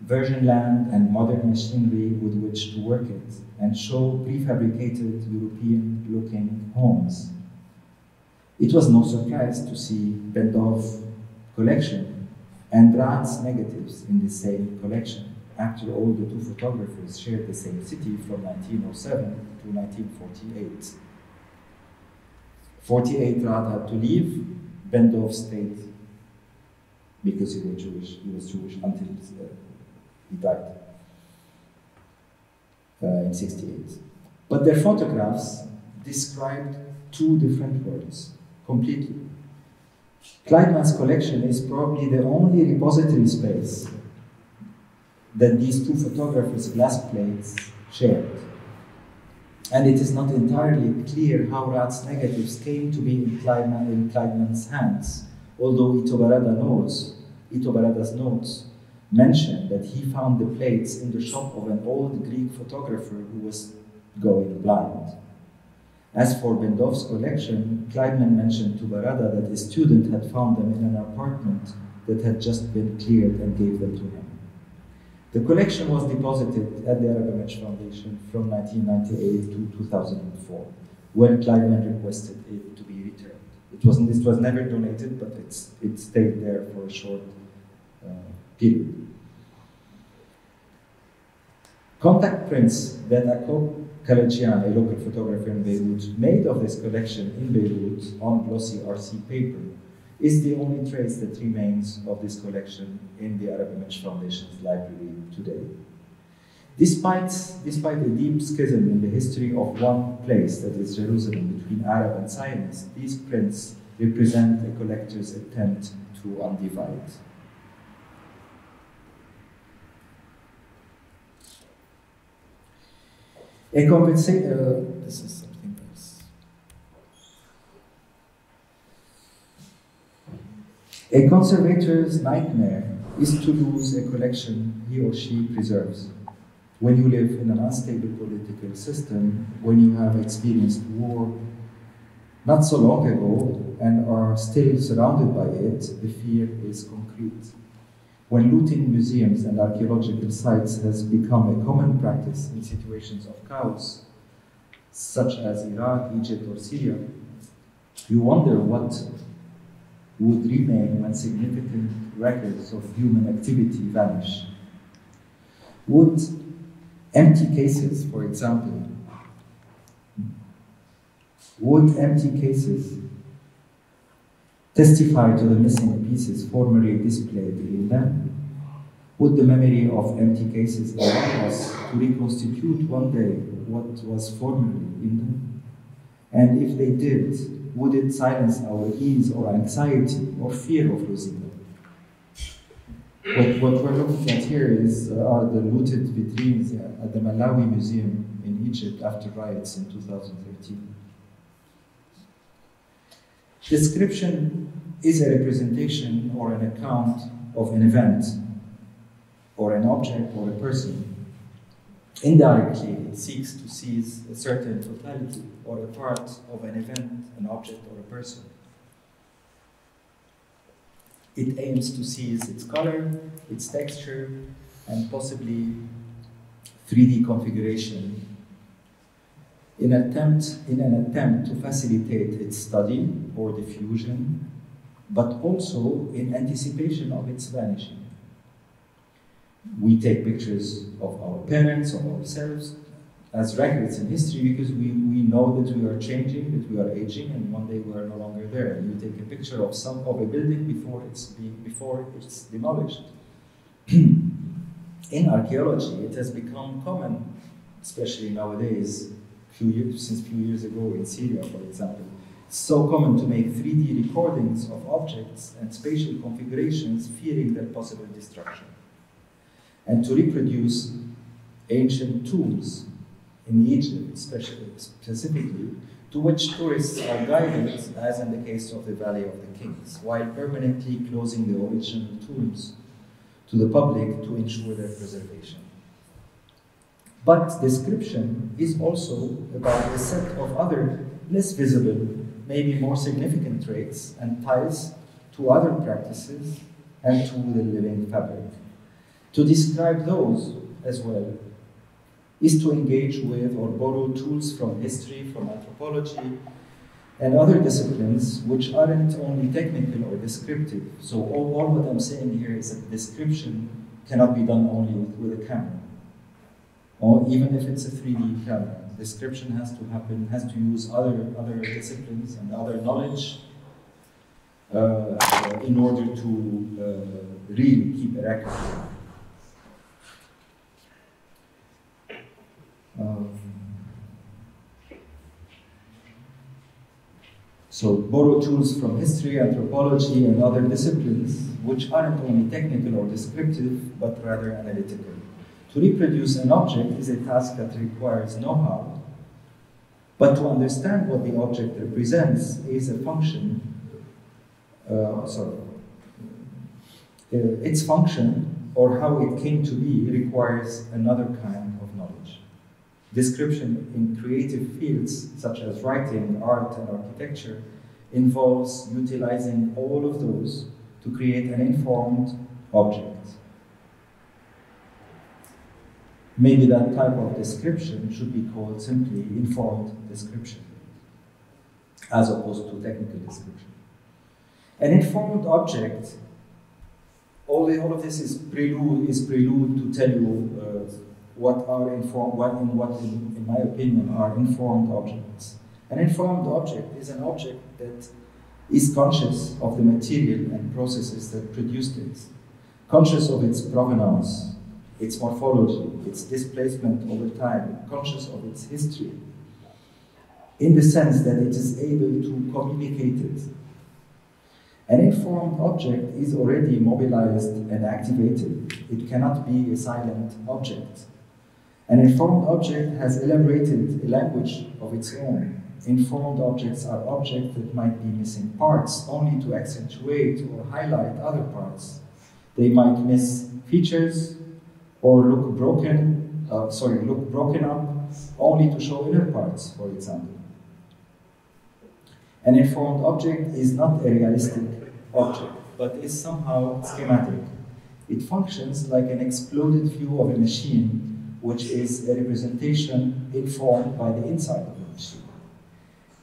virgin land, and modern machinery with which to work it, and show prefabricated European-looking homes. It was no surprise to see Ben-Dov's collection and Raad's negatives in the same collection. After all, the two photographers shared the same city from 1907 to 1948. 48, Raad had to leave. Ben-Dov stayed because he was Jewish until he died in 68. But their photographs described two different worlds completely. Kleidman's collection is probably the only repository space that these two photographers' glass plates shared. And it is not entirely clear how Raad's negatives came to be in Kleidman's hands, although Ito Barada's notes mention that he found the plates in the shop of an old Greek photographer who was going blind. As for Ben-Dov's collection, Kleidman mentioned to Barada that a student had found them in an apartment that had just been cleared and gave them to him. The collection was deposited at the Arab Image Foundation from 1998 to 2004, when Kleidman requested it to be returned. It was never donated, but it stayed there for a short period. Contact prints that Akram Zaatari, a local photographer in Beirut, made of this collection in Beirut on glossy RC paper is the only trace that remains of this collection in the Arab Image Foundation's library today. Despite a deep schism in the history of one place, that is Jerusalem, between Arab and Zionists, these prints represent a collector's attempt to undivide. This is something else. A conservator's nightmare is to lose a collection he or she preserves. When you live in an unstable political system, when you have experienced war not so long ago and are still surrounded by it, the fear is concrete. When looting museums and archaeological sites has become a common practice in situations of chaos, such as Iraq, Egypt, or Syria, you wonder what would remain when significant records of human activity vanish. Would empty cases, for example, testify to the missing pieces formerly displayed in them? Would the memory of empty cases allow us to reconstitute one day what was formerly in them? And if they did, would it silence our ease or anxiety or fear of losing them? What we're looking at here are the looted vitrines at the Malawi Museum in Egypt after riots in 2013. Description is a representation or an account of an event, or an object, or a person. Indirectly, it seeks to seize a certain totality or a part of an event, an object, or a person. It aims to seize its color, its texture, and possibly 3D configuration in an attempt to facilitate its study or diffusion, but also in anticipation of its vanishing. We take pictures of our parents, of ourselves, as records in history because we know that we are changing, that we are aging, and one day we are no longer there. You take a picture of a building before it's demolished. In archaeology, it has become common, especially nowadays, since a few years ago in Syria, for example. It's so common to make 3D recordings of objects and spatial configurations fearing their possible destruction, and to reproduce ancient tombs in Egypt, specifically, to which tourists are guided, as in the case of the Valley of the Kings, while permanently closing the original tombs to the public to ensure their preservation. But description is also about a set of other, less visible, maybe more significant traits and ties to other practices and to the living fabric. To describe those as well is to engage with or borrow tools from history, from anthropology, and other disciplines which aren't only technical or descriptive. So all what I'm saying here is that description cannot be done only with a camera, or even if it's a 3D camera. Description has to happen, has to use other disciplines and other knowledge in order to really keep a record. So borrow tools from history, anthropology, and other disciplines, which aren't only technical or descriptive, but rather analytical. To reproduce an object is a task that requires know-how, but to understand what the object represents is a function, its function or how it came to be requires another kind of knowledge. Description in creative fields such as writing, art, and architecture involves utilizing all of those to create an informed object. Maybe that type of description should be called simply informed description, as opposed to technical description. An informed object, all of this is prelude to tell you what in my opinion are informed objects. An informed object is an object that is conscious of the material and processes that produced it, conscious of its provenance, its morphology, its displacement over time, conscious of its history, in the sense that it is able to communicate it. An informed object is already mobilized and activated. It cannot be a silent object. An informed object has elaborated a language of its own. Informed objects are objects that might be missing parts only to accentuate or highlight other parts. They might miss features or look broken up only to show inner parts, for example. An informed object is not a realistic object, but is somehow schematic. It functions like an exploded view of a machine, which is a representation informed by the inside of the machine,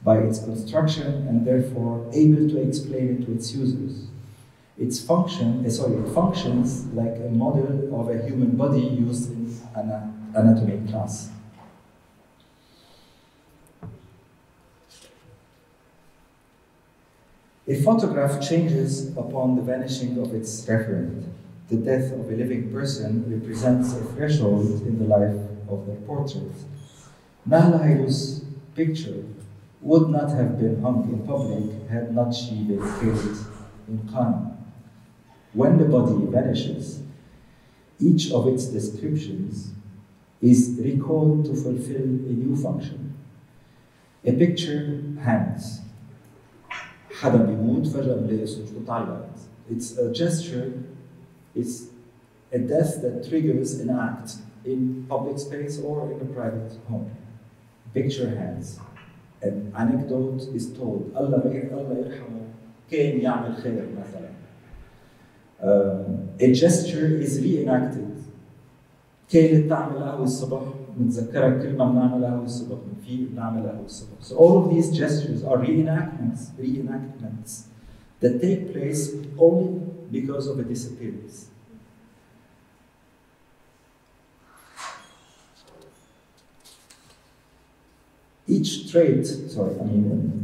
by its construction, and therefore able to explain it to its users. It functions like a model of a human body used in anatomy class. A photograph changes upon the vanishing of its referent. The death of a living person represents a threshold in the life of their portrait. Nahla Hayru's picture would not have been hung in public had not she been killed in Ghana. When the body vanishes, each of its descriptions is recalled to fulfill a new function. A picture hangs. حدا بيموت فجأة بنلاقي صورته طالعت. It's a gesture, it's a death that triggers an act in public space or in a private home. Picture hangs. An anecdote is told. Allah يرحمه كان يعمل خير مثلا. A gesture is reenacted. كانت تعمل قهوة الصبح متذكرة كل ما بنعمل قهوة الصبح بنفيق بنعمل قهوة الصبح. So all of these gestures are reenactments that take place only because of a disappearance. Each trait,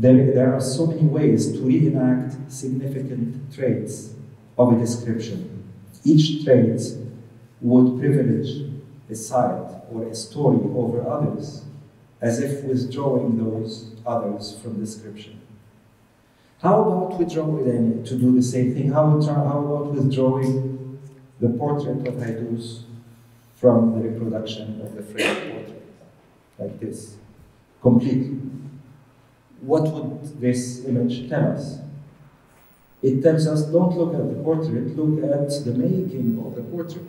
there are so many ways to reenact significant traits of a description. Each trait would privilege a side or a story over others, as if withdrawing those others from description. How about withdrawing, to do the same thing, how about withdrawing the portrait of Haydous from the reproduction of the framed portrait, like this, completely? What would this image tell us? It tells us, don't look at the portrait, look at the making of the portrait.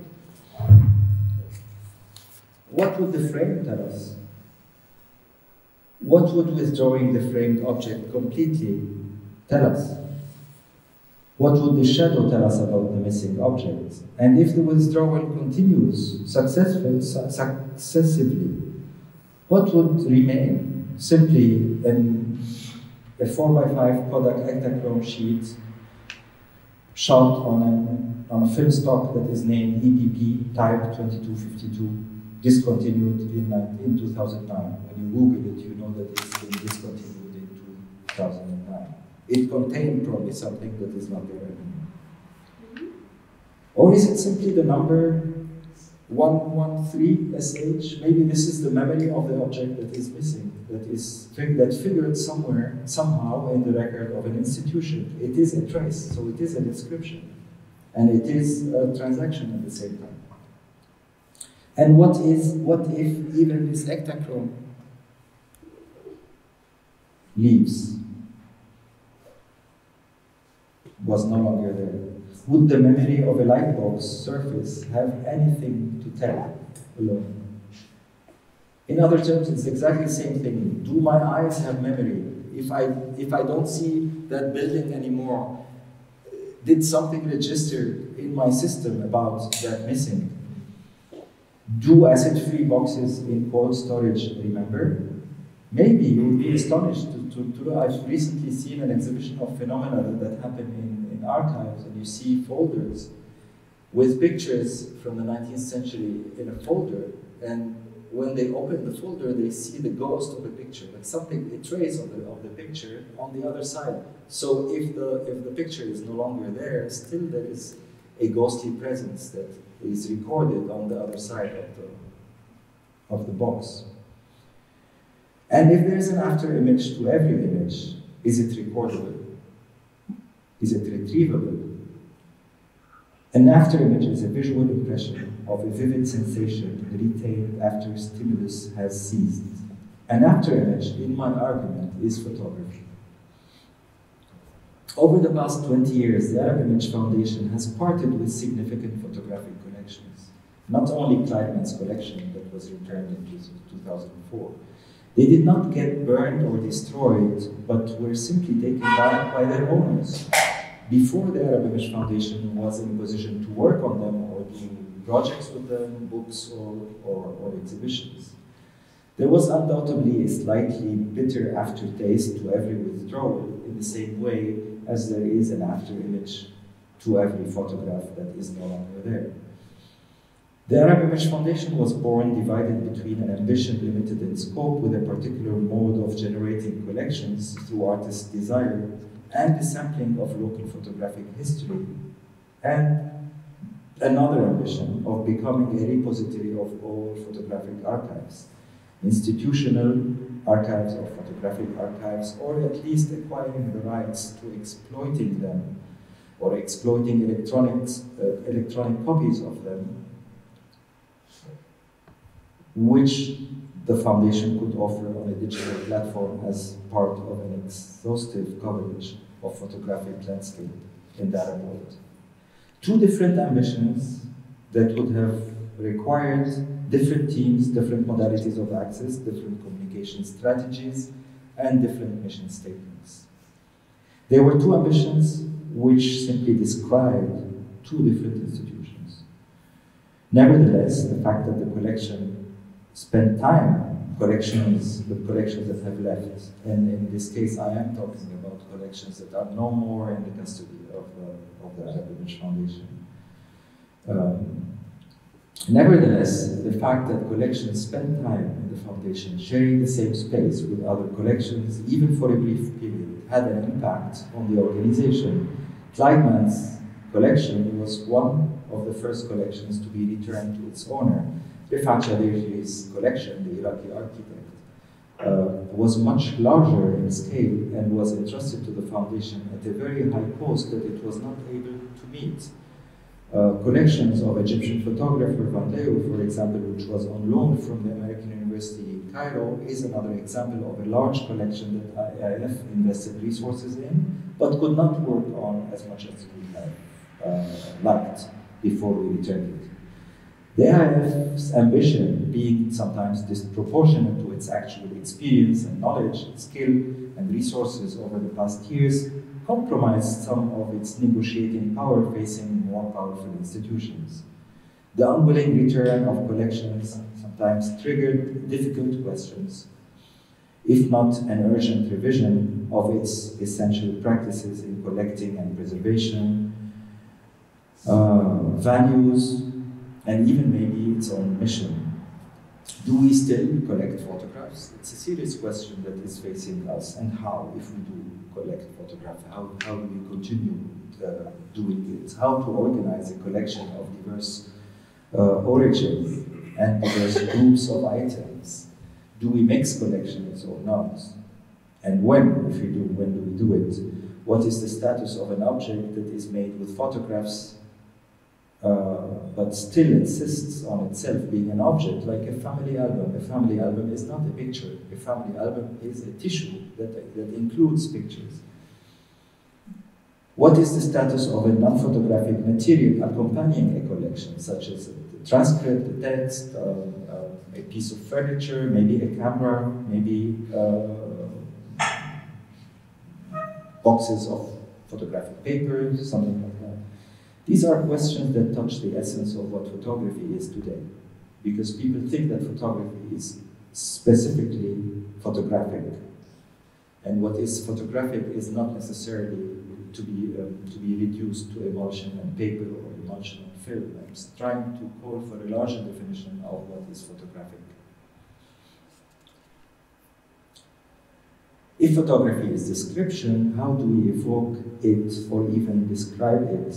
What would the frame tell us? What would withdrawing the framed object completely tell us? What would the shadow tell us about the missing object? And if the withdrawal continues successively, what would remain? Simply a 4x5 Kodak Ektachrome sheet shot on a film stock that is named EPP type 2252, discontinued in 2009. When you Google it, you know that it's been discontinued in 2009. It contained probably something that is not there anymore. Or is it simply the number 113SH? Maybe this is the memory of the object that is missing, that figured somewhere, somehow in the record of an institution. It is a trace, so it is a description. And it is a transaction at the same time. And what if even this Ektachrome leaves, was no longer there? Would the memory of a lightbox surface have anything to tell alone? In other terms, it's exactly the same thing. Do my eyes have memory? If I don't see that building anymore, did something register in my system about that missing? Do acid-free boxes in cold storage remember? Maybe you would be astonished to I've recently seen an exhibition of phenomena that happened in archives, and you see folders with pictures from the 19th century in a folder, and when they open the folder, they see the ghost of the picture, like something, a trace of the picture on the other side. So if the picture is no longer there, still there is a ghostly presence that is recorded on the other side of the box. And if there is an after image to every image, is it recordable? Is it retrievable? An after image is a visual impression of a vivid sensation retained after stimulus has ceased. An after image, in my argument, is photography. Over the past 20 years, the Arab Image Foundation has parted with significant photographic collections. Not only Kleiman's collection that was returned in 2004. They did not get burned or destroyed, but were simply taken back by their owners. Before the Arab Image Foundation was in a position to work on them or do projects with them, books or exhibitions. There was undoubtedly a slightly bitter aftertaste to every withdrawal, in the same way as there is an after image to every photograph that is no longer there. The Arab Image Foundation was born divided between an ambition limited in scope with a particular mode of generating collections through artists' desire and the sampling of local photographic history, and another ambition of becoming a repository of all photographic archives, institutional archives or photographic archives, or at least acquiring the rights to exploiting them or exploiting electronic copies of them, which the foundation could offer on a digital platform as part of an exhaustive coverage of photographic landscape in the Arab world. Two different ambitions that would have required different teams, different modalities of access, different communication strategies, and different mission statements. There were two ambitions which simply described two different institutions. Nevertheless, the fact that the collection spent time collections that have left, and in this case I am talking about collections that are no more in the custody of the Arab Image Foundation. Nevertheless, the fact that collections spend time in the foundation sharing the same space with other collections, even for a brief period, had an impact on the organization. Kleiman's collection was one of the first collections to be returned to its owner. Rifat Chaderi's collection, the Iraqi architect, was much larger in scale and was entrusted to the foundation at a very high cost that it was not able to meet. Collections of Egyptian photographer Van Leo, for example, which was on loan from the American University in Cairo, is another example of a large collection that IIF invested resources in, but could not work on as much as we have liked before we returned it. The IIF's ambition, being sometimes disproportionate to its actual experience and knowledge, skill and resources over the past years, compromised some of its negotiating power facing more powerful institutions. The unwilling return of collections sometimes triggered difficult questions, if not an urgent revision of its essential practices in collecting and preservation, values, and even maybe its own mission. Do we still collect photographs? It's a serious question that is facing us, and how, if we do collect photographs, how do we continue doing it? How to organize a collection of diverse origins and diverse groups of items? Do we mix collections or not? And when, if we do, when do we do it? What is the status of an object that is made with photographs but still insists on itself being an object, like a family album? A family album is not a picture. A family album is a tissue that includes pictures. What is the status of a non-photographic material accompanying a collection, such as the transcript, the text, a piece of furniture, maybe a camera, maybe boxes of photographic papers, something like that? These are questions that touch the essence of what photography is today, because people think that photography is specifically photographic, and what is photographic is not necessarily to be reduced to emulsion and paper or emulsion and film. I'm trying to call for a larger definition of what is photographic. If photography is description, how do we evoke it or even describe it?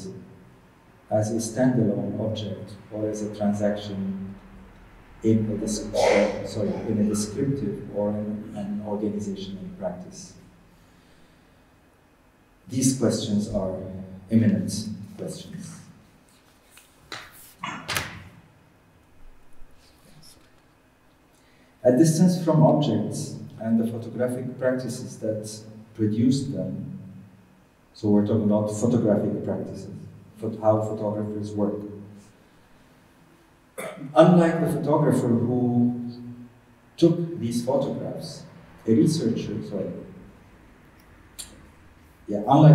as a standalone object or as a transaction in a descriptive or in an organizational practice. These questions are eminent questions. At distance from objects and the photographic practices that produced them, so we're talking about photographic practices, how photographers work. Unlike the photographer who took these photographs, unlike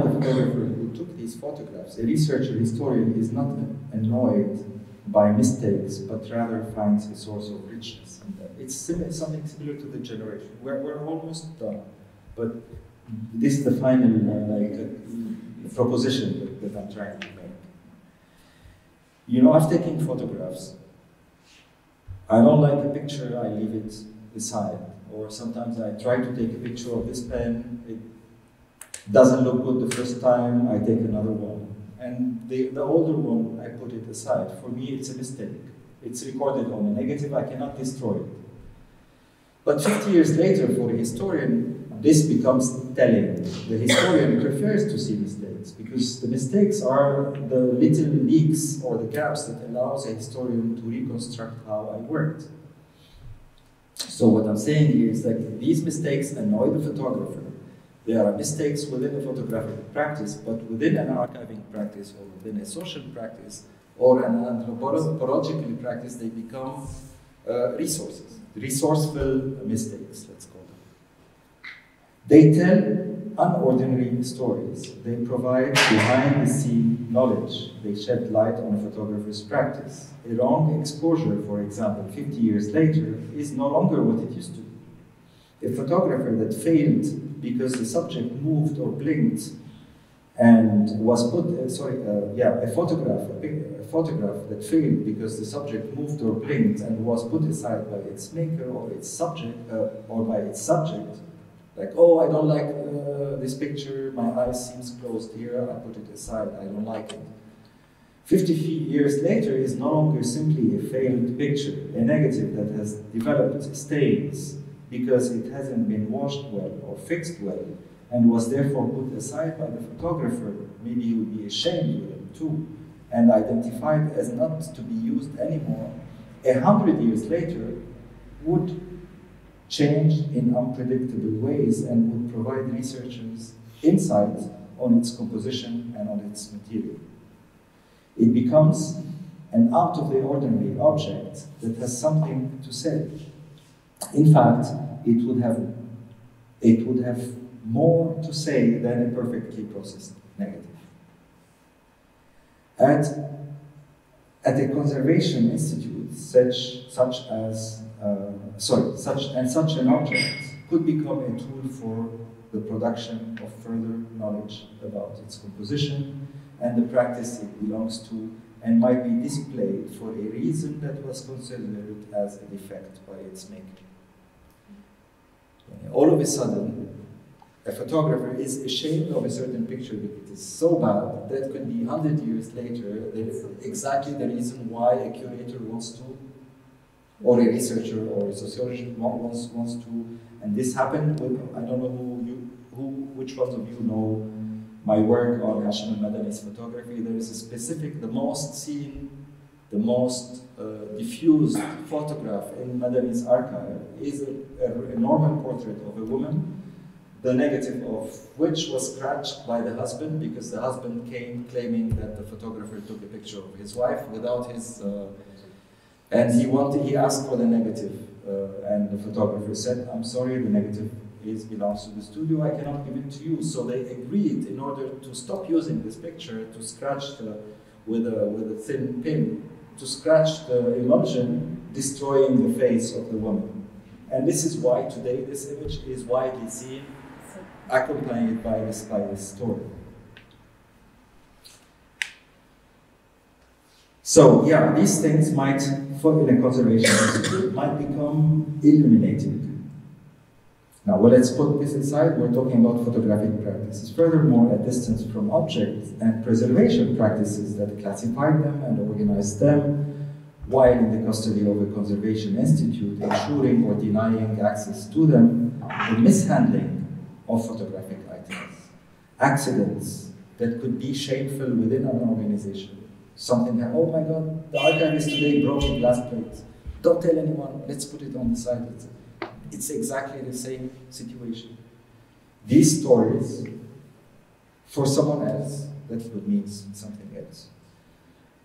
the photographer who took these photographs, a researcher, historian is not annoyed by mistakes, but rather finds a source of richness in them. It's something similar to the generation. We're almost done, but this is the final proposition that I'm trying to make. You know, I've taken photographs. I don't like a picture, I leave it aside. Or sometimes I try to take a picture of this pen, it doesn't look good the first time, I take another one. And the older one, I put it aside. For me, it's a mistake. It's recorded on a negative, I cannot destroy it. But 50 years later, for a historian, this becomes telling. The historian prefers to see mistakes because the mistakes are the little leaks or the gaps that allows a historian to reconstruct how I worked. So what I'm saying here is that these mistakes annoy the photographer. There are mistakes within a photographic practice, but within an archiving practice or within a social practice or an anthropological practice, they become resources, resourceful mistakes, let's call them. They tell unordinary stories. They provide behind-the-scene knowledge. They shed light on a photographer's practice. A wrong exposure, for example, 50 years later, is no longer what it used to be. A photographer that failed because the subject moved or blinked and was put, a photograph that failed because the subject moved or blinked and was put aside by its maker or its subject, like, oh, I don't like this picture, my eyes seems closed here, I put it aside, I don't like it. 50 years later is no longer simply a failed picture, a negative that has developed stains because it hasn't been washed well or fixed well and was therefore put aside by the photographer. Maybe he would be ashamed with it too and identified as not to be used anymore. 100 years later would change in unpredictable ways and would provide researchers insight on its composition and on its material. It becomes an out-of-the-ordinary object that has something to say. In fact, it would have more to say than a perfectly processed negative. At a conservation institute, such an object could become a tool for the production of further knowledge about its composition and the practice it belongs to, and might be displayed for a reason that was considered as a defect by its maker. All of a sudden, a photographer is ashamed of a certain picture because it is so bad that could be 100 years later, there is exactly the reason why a curator wants to, or a researcher or a sociologist wants to, and this happened with, I don't know which ones of you know my work on Hashim al-Madani's photography. There is a specific, the most seen, the most diffused photograph in Madani's archive is a normal portrait of a woman, the negative of which was scratched by the husband because the husband came claiming that the photographer took a picture of his wife without his, and he asked for the negative, and the photographer said, I'm sorry, the negative belongs to the studio, I cannot give it to you. So they agreed in order to stop using this picture to scratch with a thin pin, to scratch the emulsion, destroying the face of the woman. And this is why today this image is widely seen, accompanied by this story. So yeah, these things might, in a conservation institute, might become illuminating. Now, well, let's put this aside. We're talking about photographic practices. Furthermore, a distance from objects and preservation practices that classify them and organize them, while in the custody of a conservation institute, ensuring or denying access to them, the mishandling of photographic items, accidents that could be shameful within an organization. Something that, oh my God, the archivist today broke a glass plate. Don't tell anyone, let's put it on the side. It's exactly the same situation. These stories, for someone else, that would mean something else.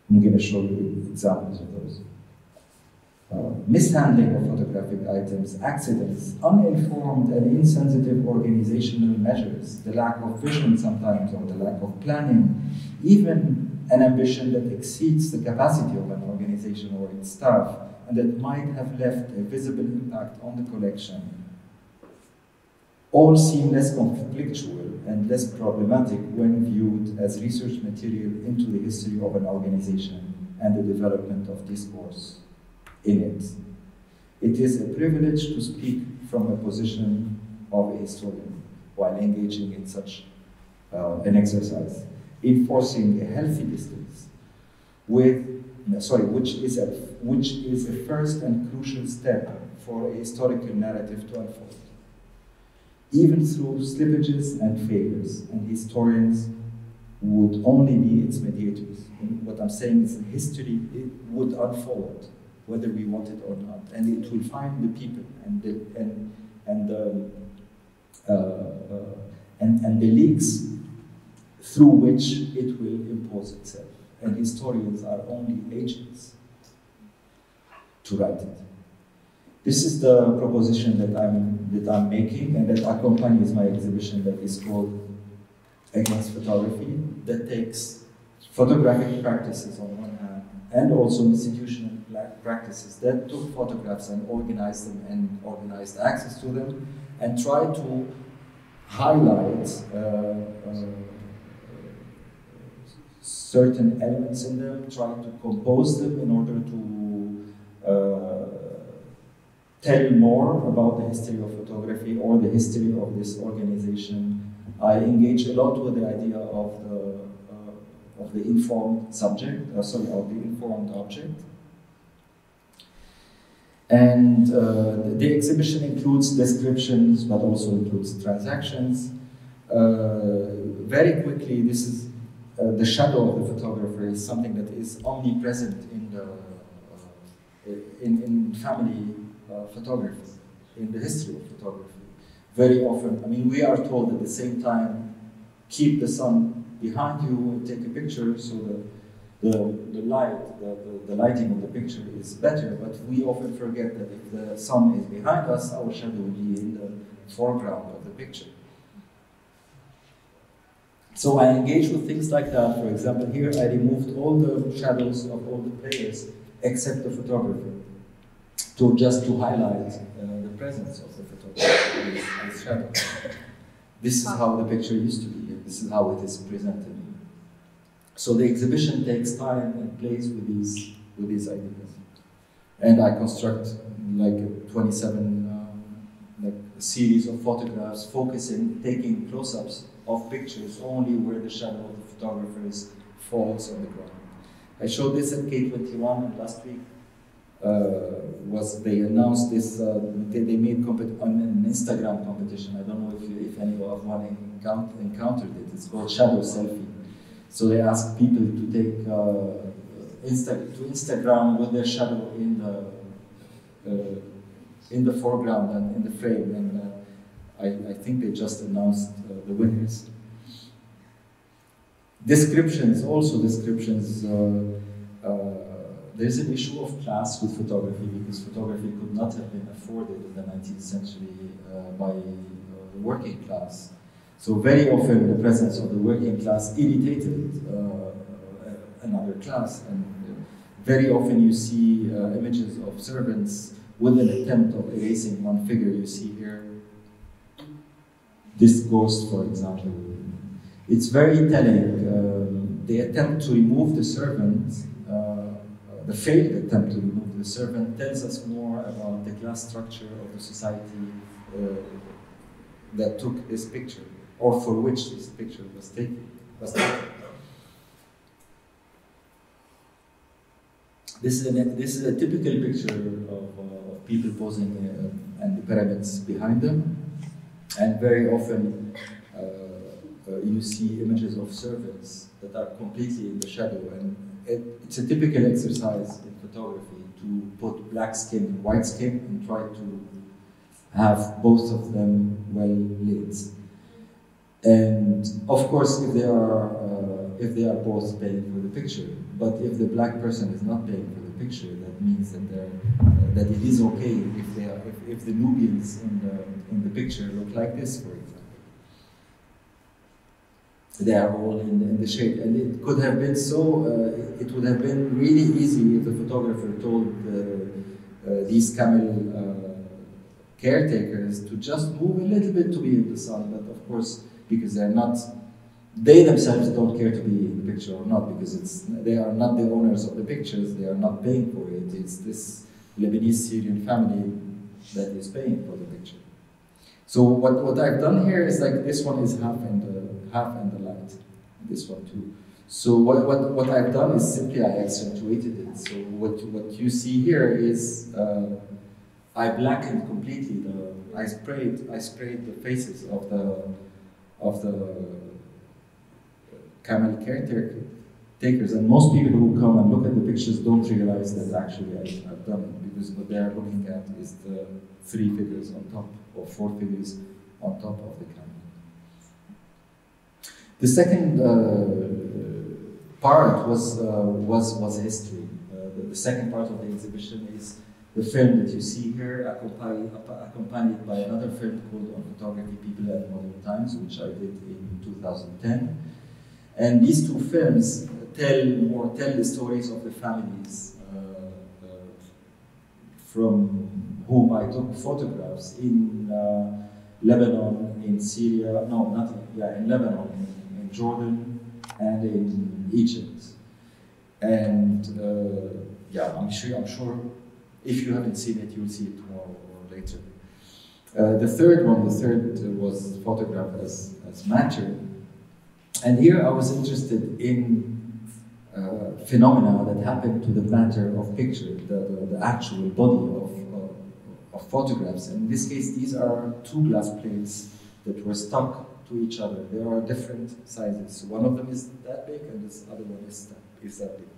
I'm going to show you examples of those. Mishandling of photographic items, accidents, uninformed and insensitive organizational measures, the lack of vision sometimes, or the lack of planning, even an ambition that exceeds the capacity of an organization or its staff, and that might have left a visible impact on the collection, all seem less conflictual and less problematic when viewed as research material into the history of an organization and the development of discourse in it. It is a privilege to speak from a position of a historian while engaging in such an exercise, enforcing a healthy distance with, which is a first and crucial step for a historical narrative to unfold. Even through slippages and failures, and historians would only be its mediators. And what I'm saying is history, it would unfold, whether we want it or not, and it will find the people and the leaks through which it will impose itself. And historians are only agents to write it. This is the proposition that I'm making, and that accompanies my exhibition that is called Against Photography, that takes photographic practices on one hand, and also institutional practices that took photographs and organized them and organized access to them, and try to highlight certain elements in them, try to compose them in order to tell more about the history of photography or the history of this organization. I engage a lot with the idea of the informed subject, of the informed object. And the exhibition includes descriptions, but also includes transactions. Very quickly, this is the shadow of the photographer is something that is omnipresent in family photography, in the history of photography. Very often, I mean, we are told at the same time, keep the sun behind you and take a picture, so the lighting of the picture is better, but we often forget that if the sun is behind us, our shadow will be in the foreground of the picture. So I engage with things like that. For example, here I removed all the shadows of all the players except the photographer, just to highlight the presence of the photographer as shadow. This is how the picture used to be, and this is how it is presented. So the exhibition takes time and plays with these ideas. And I construct like a 27 like a series of photographs focusing, taking close-ups of pictures only where the shadow of the photographer falls on the ground. I showed this at K21, and last week they announced this, they made an Instagram competition. I don't know if anyone encountered it. It's called Shadow Selfie. So they asked people to take to Instagram with their shadow in the foreground and in the frame, and I think they just announced the winners. Descriptions, also descriptions. There's an issue of class with photography, because photography could not have been afforded in the 19th century by the working class. So very often the presence of the working class irritated another class, and very often you see images of servants with an attempt of erasing one figure. You see here this ghost, for example. It's very telling. The attempt to remove the servant, the failed attempt to remove the servant, tells us more about the class structure of the society that took this picture, or for which this picture was taken. This is a typical picture of people posing and the pyramids behind them, and very often you see images of servants that are completely in the shadow, and it's a typical exercise in photography to put black skin and white skin and try to have both of them well lit. And of course, if they are both paying for the picture, but if the black person is not paying for the picture, that means that that it is okay if the Nubians in the picture look like this, for example. They are all in the shade, and it could have been so. It would have been really easy if the photographer told these camel caretakers to just move a little bit to be in the sun, but of course, because they themselves don't care to be in the picture or not, because they are not the owners of the pictures, they are not paying for it. It's this Lebanese Syrian family that is paying for the picture. So what I've done here is like this one is half in the light, this one too. So what I've done is simply I accentuated it. So what you see here is I blackened completely I sprayed the faces of the camel caretakers, and most people who come and look at the pictures don't realize that actually I've done it, because what they are looking at is the 3 figures on top, or 4 figures on top of the camel. The second part was history. The second part of the exhibition is the film that you see here, accompanied by another film called On Photography, People and Modern Times, which I did in 2010. And these two films tell the stories of the families from whom I took photographs in Lebanon, in Syria, in Lebanon, in Jordan, and in Egypt. And I'm sure if you haven't seen it, you'll see it tomorrow or later. The third was photographed as matter. And here I was interested in phenomena that happened to the matter of picture, the actual body of photographs. And in this case, these are 2 glass plates that were stuck to each other. They are different sizes. So one of them is that big, and this other one is that big.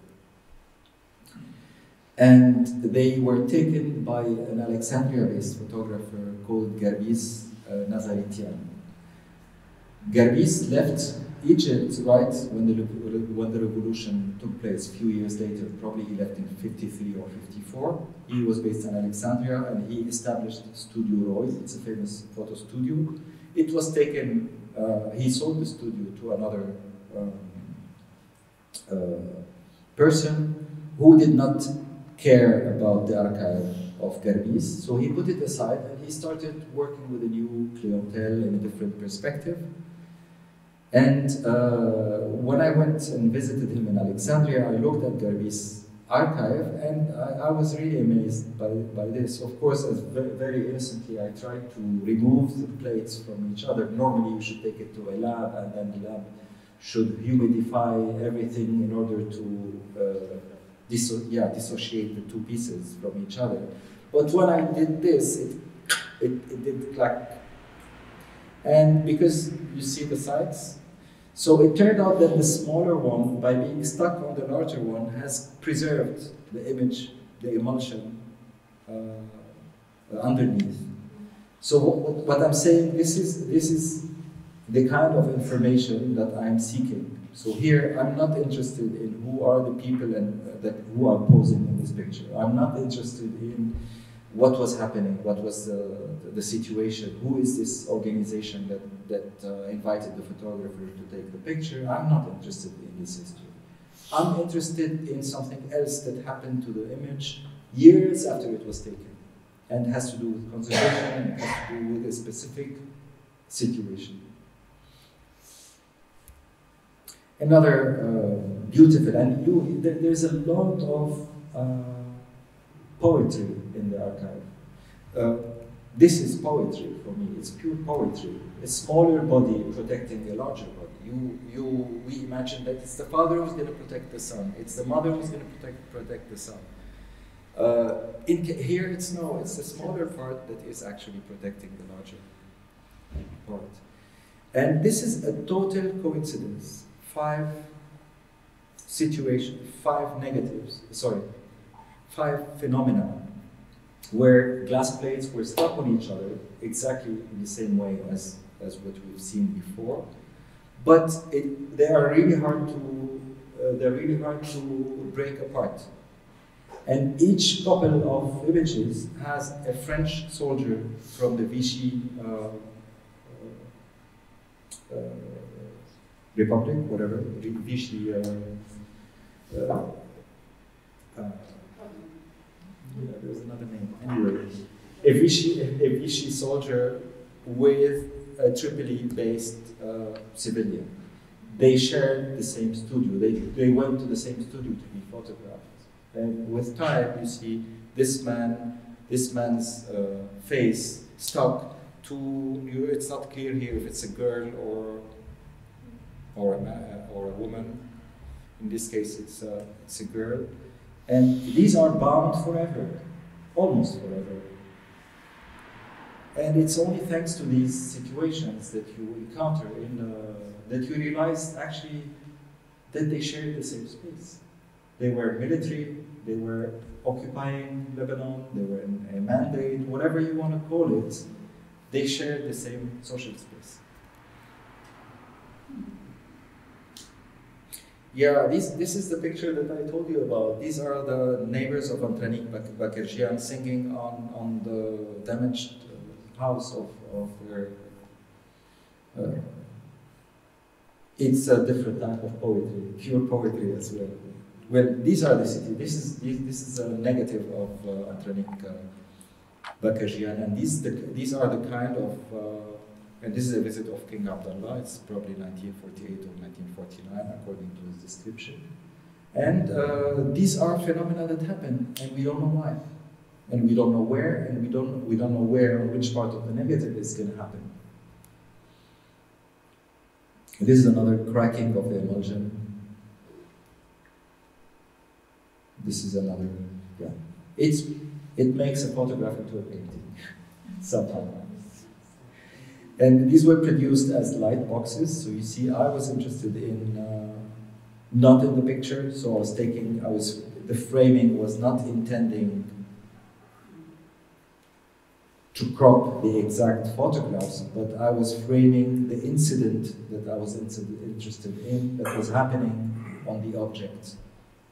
And they were taken by an Alexandria-based photographer called Garbis Nazaretian. Garbis left Egypt right when the revolution took place a few years later. Probably he left in 53 or 54. He was based in Alexandria, and he established Studio Roy. It's a famous photo studio. It was taken, he sold the studio to another person who did not care about the archive of Garbis, so he put it aside and he started working with a new clientele in a different perspective. And when I went and visited him in Alexandria, I looked at Garbis' archive, and I was really amazed by this. Of course, as very innocently, I tried to remove the plates from each other. Normally, you should take it to a lab, and then the lab should humidify everything in order to dissociate the 2 pieces from each other. But when I did this, it did clack. And because you see the sides, so it turned out that the smaller one, by being stuck on the larger one, has preserved the image, the emulsion underneath. So what I'm saying, this is the kind of information that I'm seeking. So here, I'm not interested in who are the people who are posing in this picture. I'm not interested in what was happening, what was the situation, who is this organization that invited the photographer to take the picture. I'm not interested in this history. I'm interested in something else that happened to the image years after it was taken, and has to do with conservation, and has to do with a specific situation. Another beautiful, and there's a lot of poetry in the archive. This is poetry for me. It's pure poetry. A smaller body protecting a larger body. We imagine that it's the father who's going to protect the son. It's the mother who's going to protect the son. Here it's the smaller part that is actually protecting the larger part. And this is a total coincidence. 5 phenomena where glass plates were stuck on each other exactly in the same way as what we've seen before. But they are really hard to break apart. And each couple of images has a French soldier from the Vichy Republic, whatever, Vichy. There's another name. Anyway, a Vichy soldier with a Tripoli-based civilian. They shared the same studio. They went to the same studio to be photographed. And with time, you see this man's face stuck to you. It's not clear here if it's a girl or a man or a woman. In this case, it's a girl. And these are bound forever, almost forever. And it's only thanks to these situations that you encounter that you realize actually that they shared the same space. They were military, they were occupying Lebanon, they were in a mandate, whatever you want to call it, they shared the same social space. Yeah, this is the picture that I told you about. These are the neighbors of Antranik Bakirjian singing on the damaged house of their... it's a different type of poetry, pure poetry as well. Well, these are the cities. This is a negative of Antranik Bakirjian, and these are the kind of... and this is a visit of King Abdullah. It's probably 1948 or 1949, according to his description. And these are phenomena that happen, and we don't know why. And we don't know where, and we don't know where, or which part of the negative is going to happen. This is another cracking of the emulsion. This is another, yeah. It makes a photograph into a painting, somehow. And these were produced as light boxes. So you see, I was interested in, not in the picture, so the framing was not intending to crop the exact photographs, but I was framing the incident that I was interested in, that was happening on the object.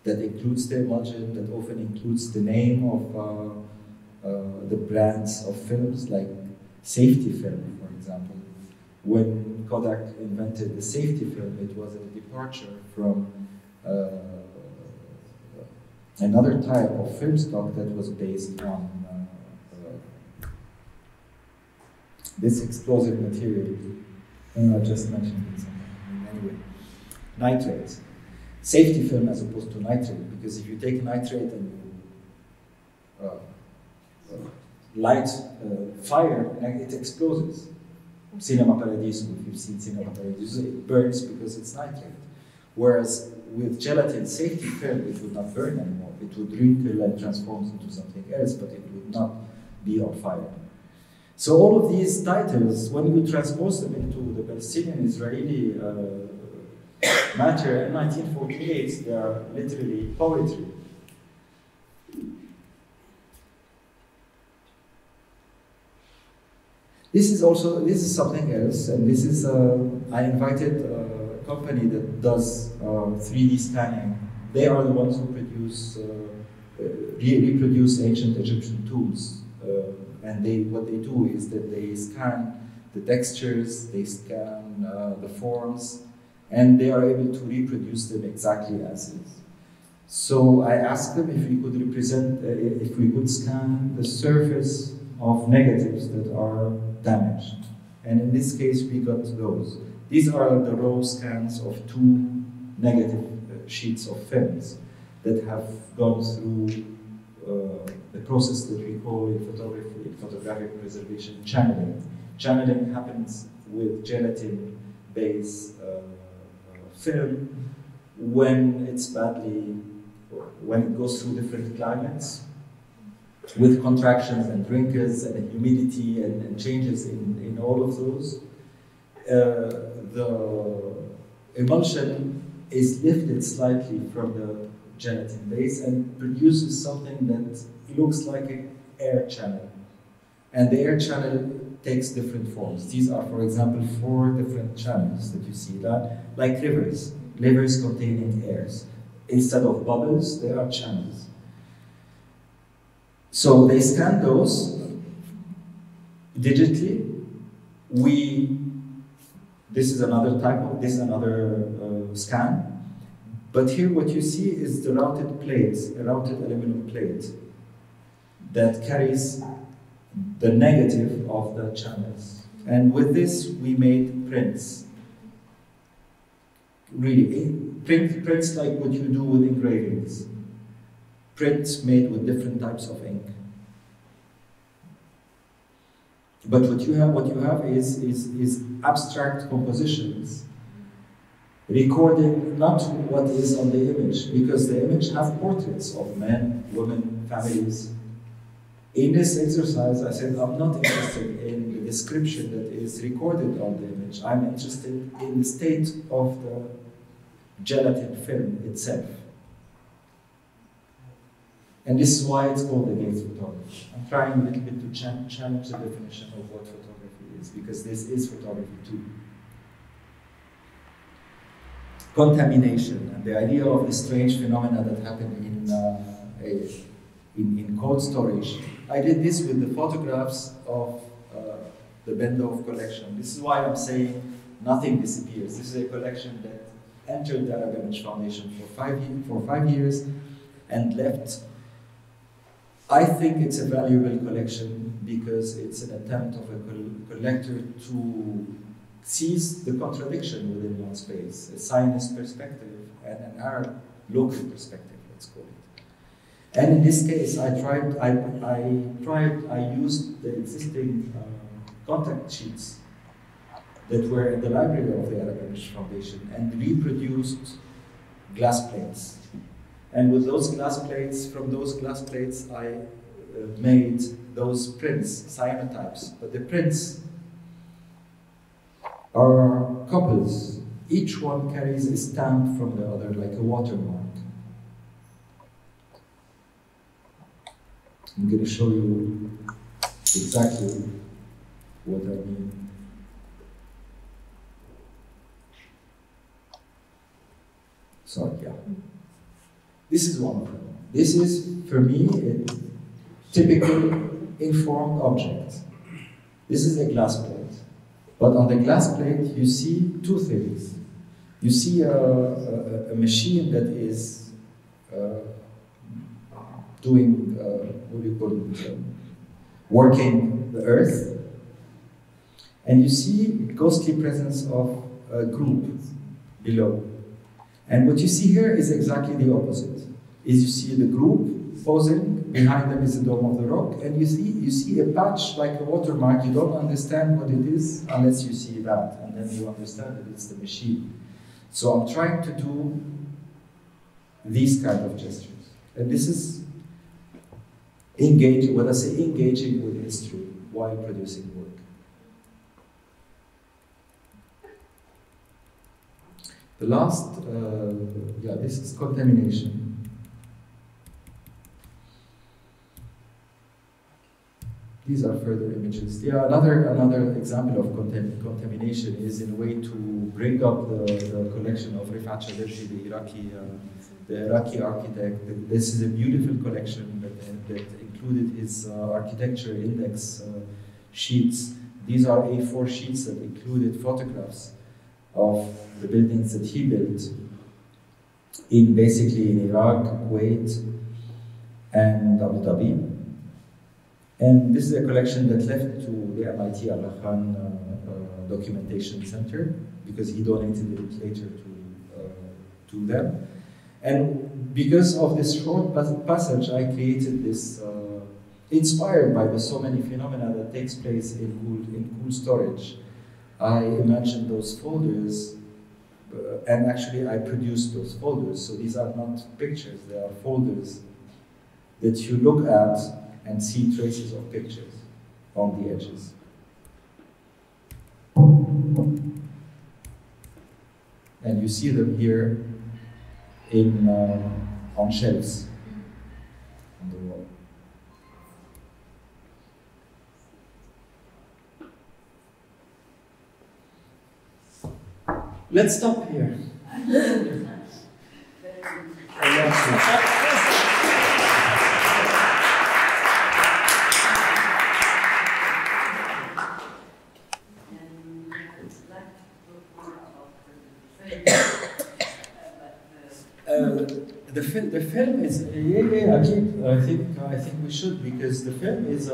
That includes the emulsion, that often includes the name of the brands of films, like safety film, for example. When Kodak invented the safety film, it was a departure from another type of film stock that was based on this explosive material. I just mentioned it somewhere. Anyway, nitrate. Safety film as opposed to nitrate, because if you take nitrate and you light fire, it explodes. Cinema Paradiso, if you've seen Cinema Paradiso, it burns because it's nitrate. Whereas with gelatin safety film, it would not burn anymore. It would wrinkle and transform into something else, but it would not be on fire. So all of these titles, when you transpose them into the Palestinian-Israeli matter in 1948, they are literally poetry. This is something else, and this is, I invited a company that does 3D scanning. They are the ones who reproduce ancient Egyptian tools. And what they do is that they scan the textures, they scan the forms, and they are able to reproduce them exactly as is. So I asked them if we could if we could scan the surface of negatives that are damaged. And in this case, we got those. These are the raw scans of 2 negative sheets of films that have gone through the process that we call in photography, in photographic preservation, channeling. Channeling happens with gelatin-based film when it's badly, when it goes through different climates, with contractions and wrinkles and humidity and changes in all of those. The emulsion is lifted slightly from the gelatin base and produces something that looks like an air channel. And the air channel takes different forms. These are, for example, 4 different channels that you see, like rivers containing airs. Instead of bubbles, there are channels. So they scan those digitally. This is another scan. But here what you see is the routed plate, a routed aluminum plate that carries the negative of the channels. And with this, we made prints. Really, prints like what you do with engravings. Prints made with different types of ink. But what you have is abstract compositions recording not what is on the image, because the image has portraits of men, women, families. In this exercise, I said I'm not interested in the description that is recorded on the image. I'm interested in the state of the gelatin film itself. And this is why it's called the gaze photography. I'm trying a little bit to challenge the definition of what photography is, because this is photography too. Contamination, and the idea of the strange phenomena that happened in cold storage. I did this with the photographs of the Bendorf collection. This is why I'm saying nothing disappears. This is a collection that entered the Arab Image Foundation for 5 years and left. I think it's a valuable collection because it's an attempt of a collector to seize the contradiction within one space, a Zionist perspective and an Arab local perspective, let's call it. And in this case, I used the existing contact sheets that were in the library of the Arab Image Foundation and reproduced glass plates. And with those glass plates, from those glass plates, I made those prints, cyanotypes. But the prints are couples. Each one carries a stamp from the other, like a watermark. I'm going to show you exactly what I mean. Sorry, yeah. This is one of them. This is, for me, a typical informed object. This is a glass plate. But on the glass plate, you see 2 things. You see a machine that is doing, what do you call it, working the earth. And you see ghostly presence of a group below. And what you see here is exactly the opposite. Is you see the group posing, behind them is the dome of the rock, and you see a patch like a watermark. You don't understand what it is unless you see that, and then you understand that it's the machine. So I'm trying to do these kind of gestures. And this is engaging, when I say engaging with history while producing work. The last, this is contamination. These are further images. Yeah, another example of contamination is in a way to bring up the collection of Rifat Shaderji, the Iraqi architect. This is a beautiful collection that included his architecture index sheets. These are A4 sheets that included photographs of the buildings that he built basically in Iraq, Kuwait, and Abu Dhabi. And this is a collection that left to the MIT Allah Khan Documentation Center because he donated it later to them. And because of this short passage, I created this, inspired by the so many phenomena that takes place in cool storage. I imagined those folders, and actually I produced those folders. So these are not pictures, they are folders that you look at and see traces of pictures on the edges. And you see them here in, on shelves on the wall. Let's stop here. The film is I think we should, because the film is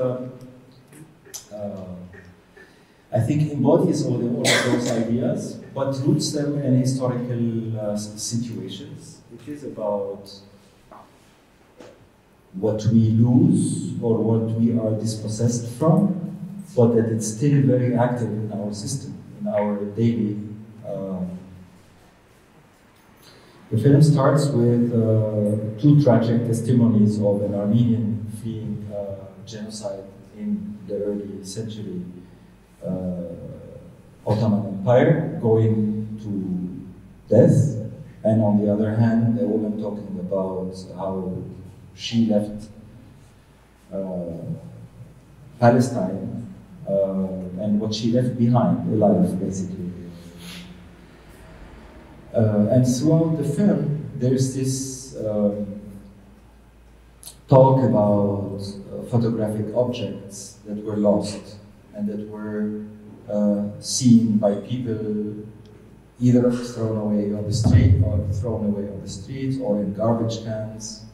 I think embodies all of those ideas, but roots them in historical situations. It is about what we lose or what we are dispossessed from, but that it's still very active in our system, in our daily. The film starts with two tragic testimonies of an Armenian fleeing genocide in the early century Ottoman Empire, going to death, and on the other hand, a woman talking about how she left Palestine and what she left behind, a life basically. And throughout the film, there's this talk about photographic objects that were lost and that were seen by people either thrown away on the street or in garbage cans.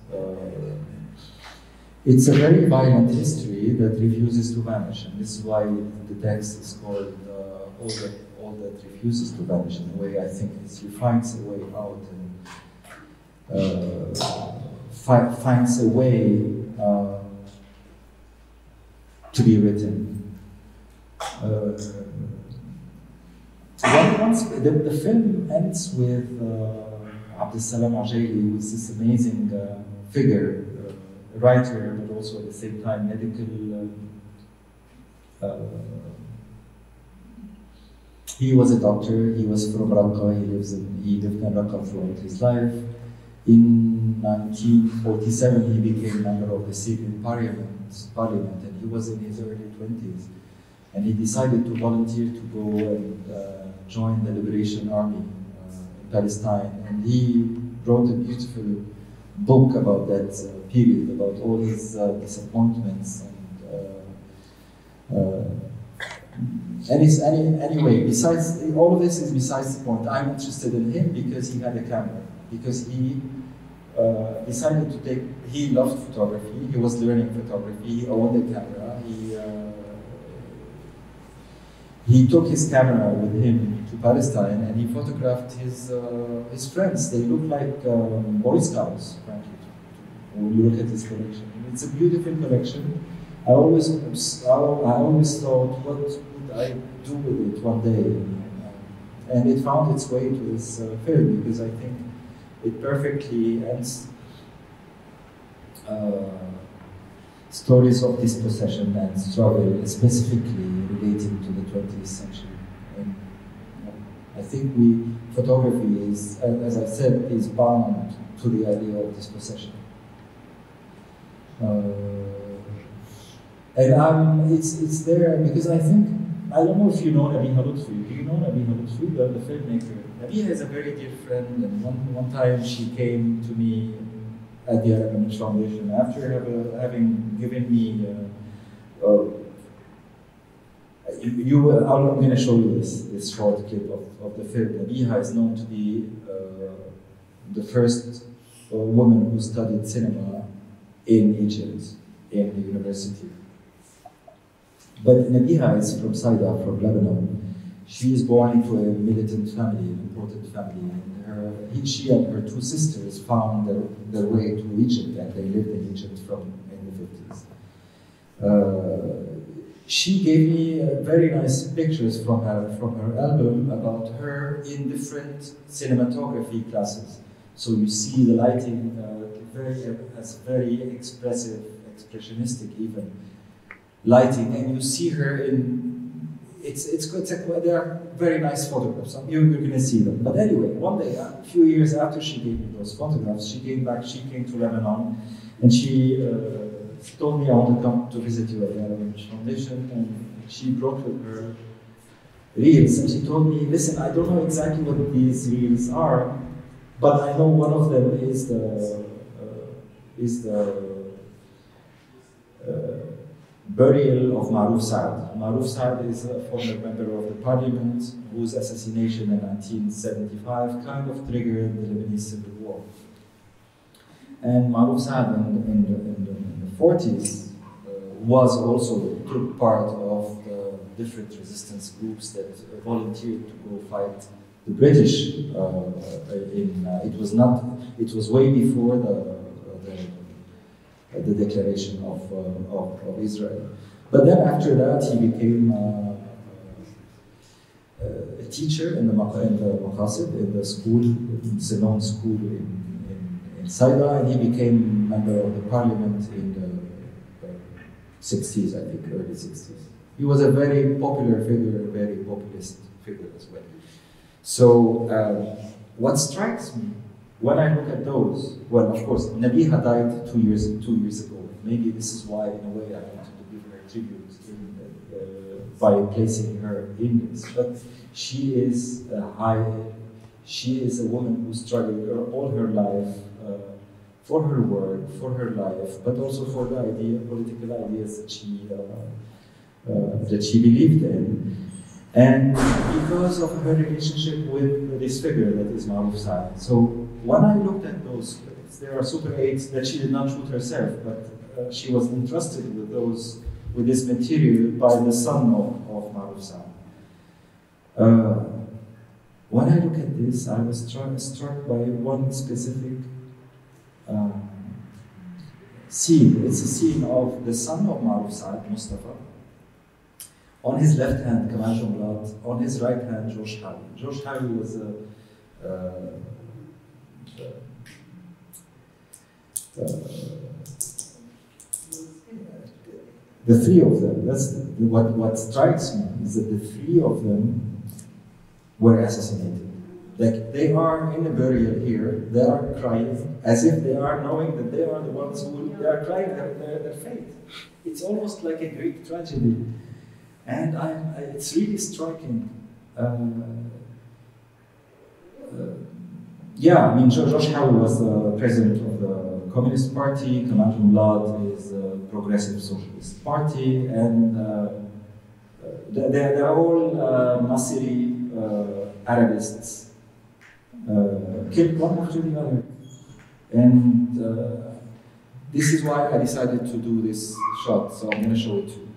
It's a very violent history that refuses to vanish, and this is why the text is called all that refuses to vanish. In a way, I think he finds a way out and finds a way to be written. The film ends with Abdeslam Ajaili, who is this amazing figure, a writer, but also at the same time medical. He was a doctor. He was from Raqqa. He lived in Raqqa throughout his life. In 1947, he became member of the Syrian Parliament, and he was in his early 20s. And he decided to volunteer to go and join the Liberation Army in Palestine. And he wrote a beautiful book about that period, about all his disappointments. Anyway, besides all of this is besides the point. I'm interested in him because he had a camera. Because he decided to take. He loved photography. He was learning photography. He owned a camera. He took his camera with him to Palestine and he photographed his friends. They look like Boy Scouts, frankly, when you look at his collection. It's a beautiful collection. I always thought, what would I do with it one day? And it found its way to this film because I think it perfectly ends stories of dispossession and struggle, specifically relating to the 20th century. And I think photography is, as I said, is bound to the idea of dispossession. And it's there because I don't know if you know Nabiha Lutfi. Do you know Nabiha Lutfi, the filmmaker? Nabiha is a very dear friend, and one time she came to me at the Arab Image Foundation after having given me I'm going to show you this short clip of the film. Nabiha is known to be the first woman who studied cinema in Egypt, in the university. But Nabiha is from صيدا, from Lebanon, She is born into a militant family, an important family, and she and her two sisters found their way to Egypt, and they lived in Egypt in the 50s. She gave me very nice pictures from her album about her in different cinematography classes. So you see the lighting as very expressive, expressionistic even lighting, and you see her in. They are very nice photographs. You're going to see them. But anyway, one day, a few years after she gave me those photographs, she came back. She came to Lebanon, and she told me, "I want to come to visit you at the Arab Foundation." And she brought with her reels, and she told me, "Listen, I don't know exactly what these reels are, but I know one of them is the Burial of Marusa. Marusa is a former member of the parliament whose assassination in 1975 kind of triggered the Lebanese Civil War. And Marusa in the 40s was also took part of the different resistance groups that volunteered to go fight the British. It was way before the declaration of Israel. But then after that, he became a teacher in the Maqasid, in the school, it's a known school in صيدا, and he became member of the parliament in the 60s, I think, early 60s. He was a very popular figure, a very populist figure as well. So what strikes me when I look at those, well, of course, Nabiha died 2 years ago. Maybe this is why, in a way, I wanted to give her a tribute by placing her in this. But she is a woman who struggled all her life for her work, for her life, but also for the political ideas that she believed in. And because of her relationship with this figure that is Maruf Saad. So when I looked at those clips, there are Super 8s that she did not shoot herself, but she was entrusted with this material by the son of Maruf Saad. When I look at this, I was struck by one specific scene. It's a scene of the son of Maruf Saad, Mustafa. On his left hand, Kamal Jumlat. On his right hand, Josh Howie. Josh Howie was the three of them. That's what strikes me is that the three of them were assassinated. Like, they are in a burial here. They are crying as if they are knowing that they are the ones who they are crying their fate. It's almost like a Greek tragedy. And it's really striking. I mean, Josh Howie was the president of the Communist Party. Kamal Jumlat is the Progressive Socialist Party, and they're all Nasiri Arabists, killed one after the other. And this is why I decided to do this shot. So I'm going to show it to you.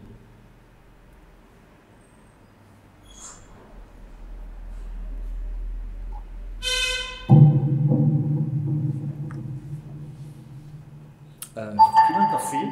فينا نطفيه؟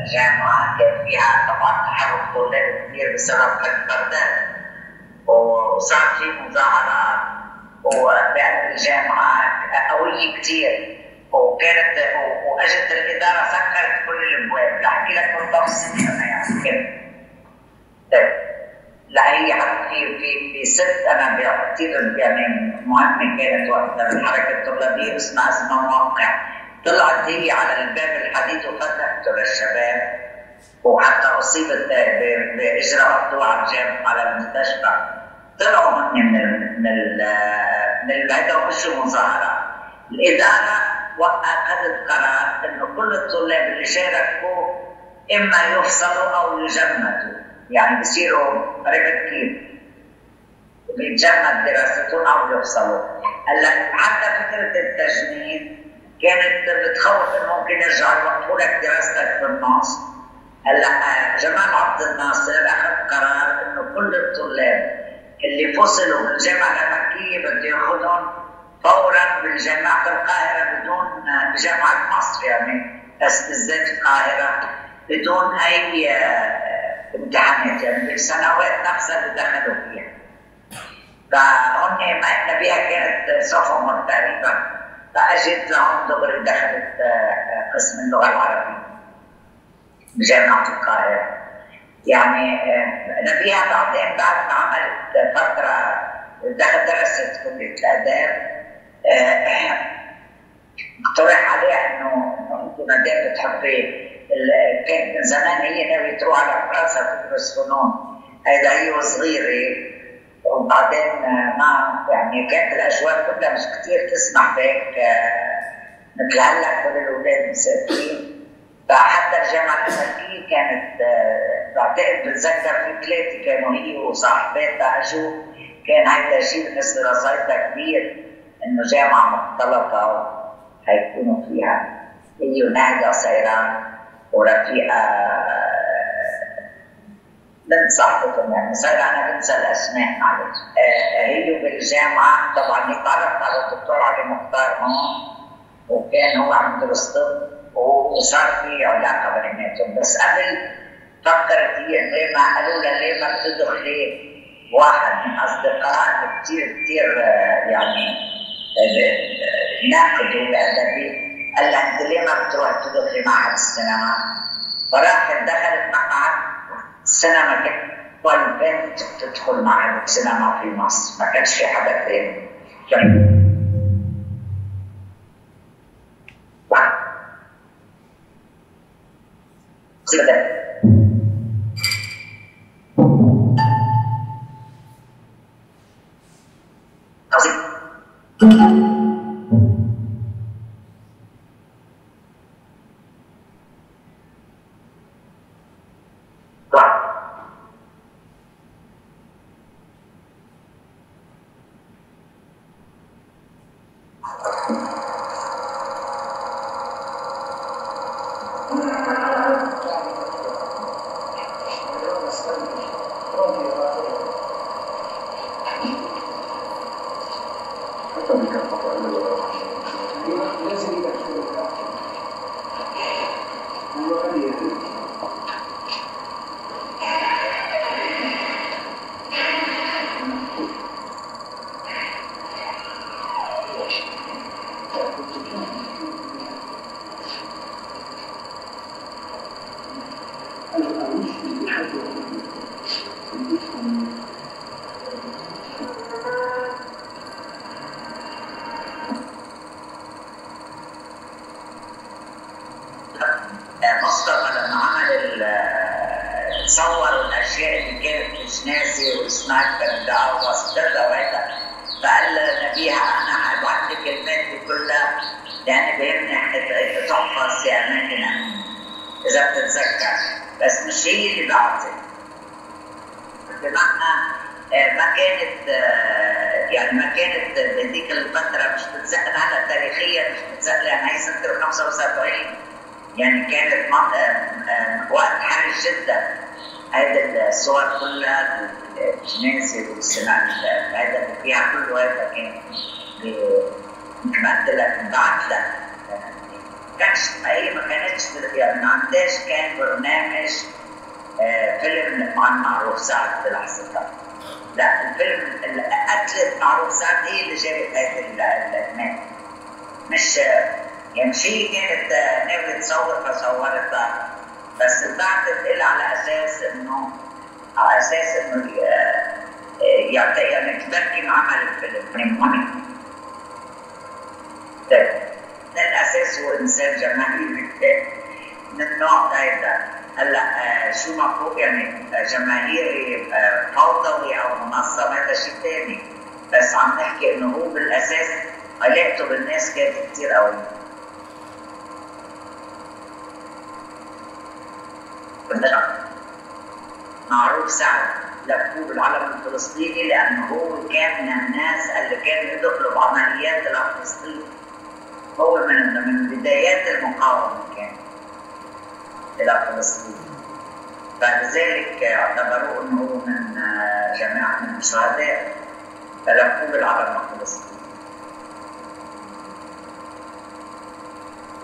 الجامعة كان فيها طبعا تحرك طلاب كبير بسبب الفردات، وصار في مظاهرات وبين الجامعات قوية كثير، وكانت واجت الإدارة سكرت كل الابواب. بحكي لك بالتفصيل انا يعني كيف. لا هي في ست انا كثير يعني مهمه كانت وقتها بالحركه الطلابيه اسمها موقع. طلعت هي على الباب الحديد وفتحته للشباب، وحتى اصيبت باجراءات ضوء على المستشفى. طلعوا من البعده ومشوا مظاهرات. الاداره اخذت قرار انه كل الطلاب اللي شاركوا اما يفصلوا او يجمدوا، يعني بصيروا عرفت كيف؟ بيتجمد دراستهم او يفصلوا. هلا حتى فكره التجميد كانت بتخوف انه ممكن يرجعوا يوقفوا لك دراستك بالنص. هلا جمال عبد الناصر اخذ قرار انه كل الطلاب اللي فصلوا من الجامعه الامريكيه بده ياخذهم فورا بالجامعه القاهره بدون بجامعه مصر، يعني بالذات القاهره بدون اي امتحانات، يعني بالسنوات نفسها اللي دخلوا فيها. فهن ما احنا بيها كانت صفهم تقريبا، فاجت لهم دغري دخلت قسم اللغه العربيه بجامعه القاهره. يعني نبيها بعدين بعد ما عملت فتره درست كليه الاداب، اقترح عليها انه انت ما دام بتحبي، كانت من زمان هي ناويه تروح على فرنسا تدرس فنون، هيدا هي وصغيره، وبعدين ما يعني كانت الاجواء كلها مش كثير تسمح بهيك مثل هلا كل الاولاد مسافرين. فحتى الجامعه الامريكيه كانت بعتقد بتذكر في ثلاثه كانوا هي وصاحباتها اجوا، كان هيدا شيء بالنسبه لصيدا كبير انه جامعه مختلطه هيكونوا فيها هي ونهدى صيران ورفيقه بنت صاحبتهم، يعني صيدا انا بنسى الاسماء معلش. هي بالجامعه طبعا تعرفت على الدكتور علي مختار هون، وكان هو عم يدرس طب وصار في علاقه بيناتهم. بس قبل فكرت هي ليه ما قالوا لها ليه ما بتدخلي واحد من اصدقائها كثير يعني ناقدوا بادبي، قال لها انت ليه ما بتروح تدخلي معهد السينما؟ فراحت دخلت معهد السينما. كانت اول بنت تدخل معهد السينما في مصر، ما كانش في حدا ثاني. على اساس انه يعني تبكي عمل الفيلم. طيب ده الاساس هو انسان جماهيري من النوع ده. هلا شو مفروض يعني جماهيري فوضوي او منظم، هذا شيء ثاني، بس عم نحكي انه هو بالاساس علاقته بالناس كانت كثير قوي. معروف سعد لفوه بالعلم الفلسطيني لانه هو كان من الناس اللي كانوا يدخلوا بعمليات الى فلسطين. هو من بدايات المقاومه كان الى فلسطين، فلذلك اعتبروه انه هو من جماعه من الشهداء فلفوه بالعلم الفلسطيني.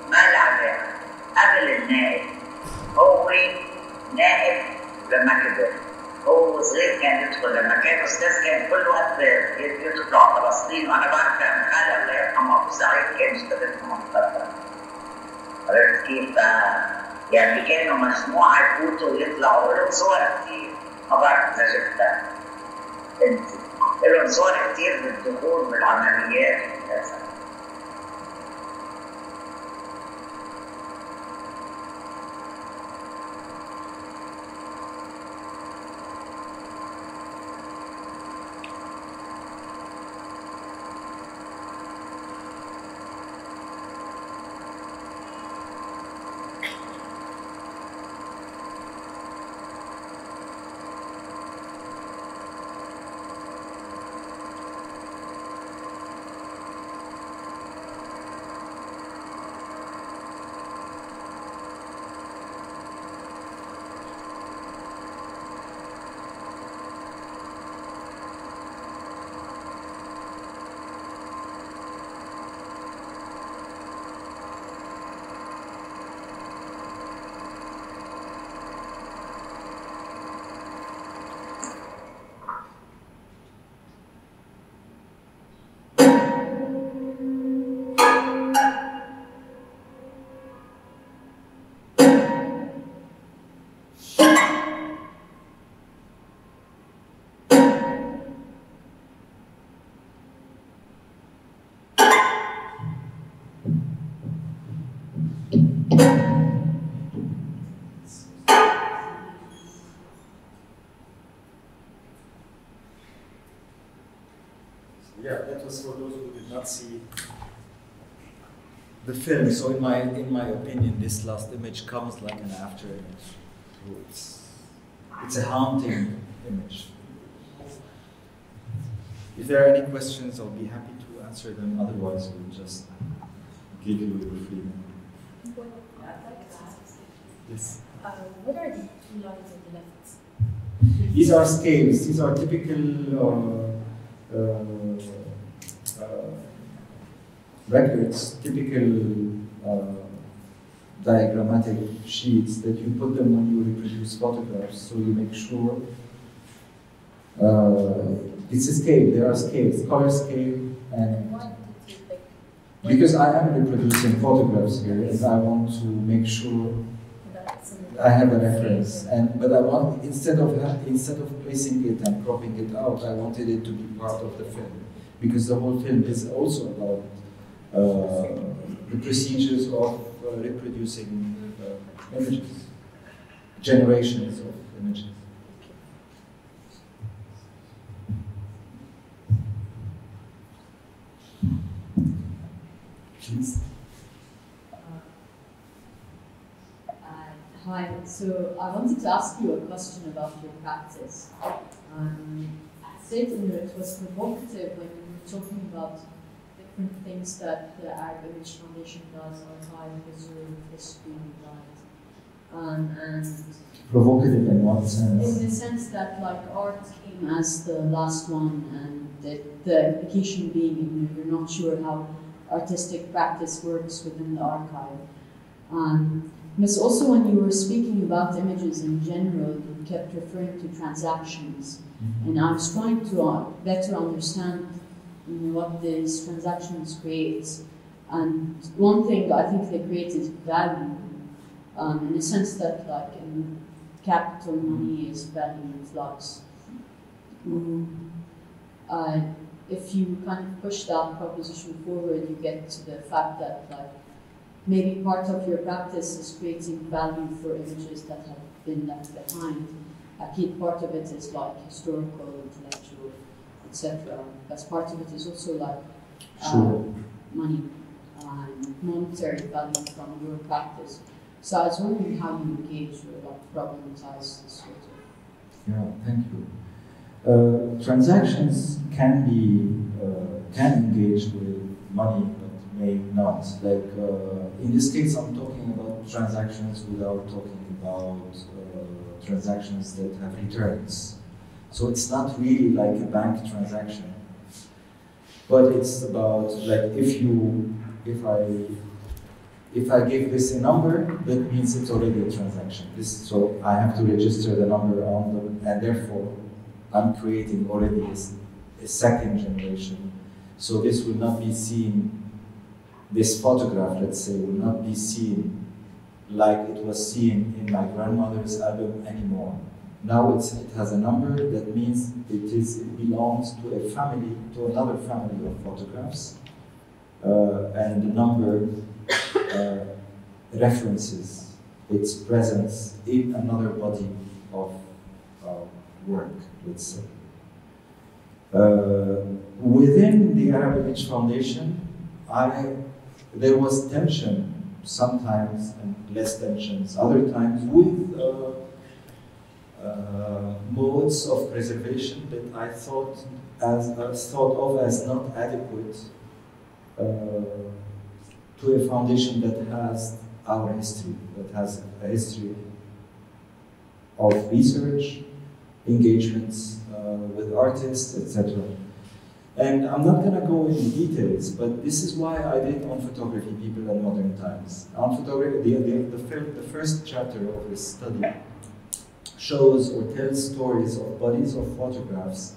ما له علاقه. قبل النائب هو نائب لما كبر، هو صغير كان يدخل، لما كان استاذ كان كل وقت يدخل على فلسطين. وانا بعرف كان خالي الله يرحمه ابو سعيد كان يشتغل في منطقه. عرفت كيف؟ يعني كانوا مجموعه يفوتوا ويطلعوا، لهم صور كثير، ما بعرف اذا شفتها انت، لهم صور كثير بالدخول بالعمليات وكذا. Yeah, that was for those who did not see the film. So in my opinion, this last image comes like an after image. So it's a haunting image. If there are any questions, I'll be happy to answer them. Otherwise, we'll just give you your freedom. Well, I'd like to ask. Yes. What are the two lines on the left? These are scales. These are typical records, typical diagrammatic sheets that you put them when you reproduce photographs, so you make sure it's a scale. There are scales, color scale, and Why did you pick? because I am reproducing photographs here, and I want to make sure I have a reference. But I want instead of placing it and cropping it out, I wanted it to be part of the film, because the whole film is also about the procedures of reproducing images, generations of images. Please. Hi, so I wanted to ask you a question about your practice. Certainly it was provocative when you were talking about different things that the Arab Image Foundation does, archive, preserve, history, right? And Provocative in what sense? in the sense that like art came as the last one, and the implication being you're not sure how artistic practice works within the archive. But also when you were speaking about images in general, you kept referring to transactions. And I was trying to better understand what these transactions create. And one thing I think they create is value, in the sense that like capital money is value in flux. If you kind of push that proposition forward, you get to the fact that like maybe part of your practice is creating value for images that have been left behind. A key part of it is like historical, intellectual, etc. But part of it is also like money and monetary value from your practice. So I was wondering how you engage or like problematize this sort of. Yeah, thank you. Transactions can engage with money, but may not. Like in this case, I'm talking about transactions without talking about transactions that have returns. So it's not really like a bank transaction, but it's about like if I give this a number, that means it's already a transaction. So I have to register the number on them, and therefore I'm creating already a second generation. So this will not be seen, this photograph, let's say, will not be seen like it was seen in my grandmother's album anymore. Now it has a number, that means it belongs to a family, to another family of photographs. And the number references its presence in another body of work, let's say. Within the Arab Image Foundation, there was tension sometimes and less tensions other times with modes of preservation that I thought of as not adequate to a foundation that has our history, that has a history of research, engagements with artists, etc. And I'm not going to go into details, but this is why I did On Photography, People and Modern Times. On Photography, the first chapter of this study shows or tells stories of bodies of photographs.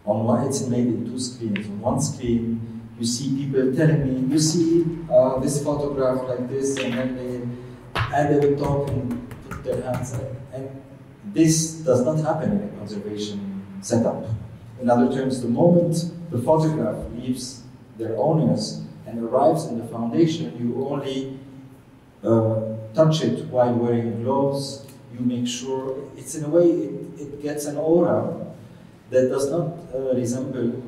On one, it's made in two screens. On one screen, you see people telling me, you see this photograph like this, and then they will talk and put their hands up. And this does not happen in a conservation setup. In other terms, the moment the photograph leaves their owners and arrives in the foundation, you only touch it while wearing gloves. You make sure, it's in a way, it gets an aura that does not resemble,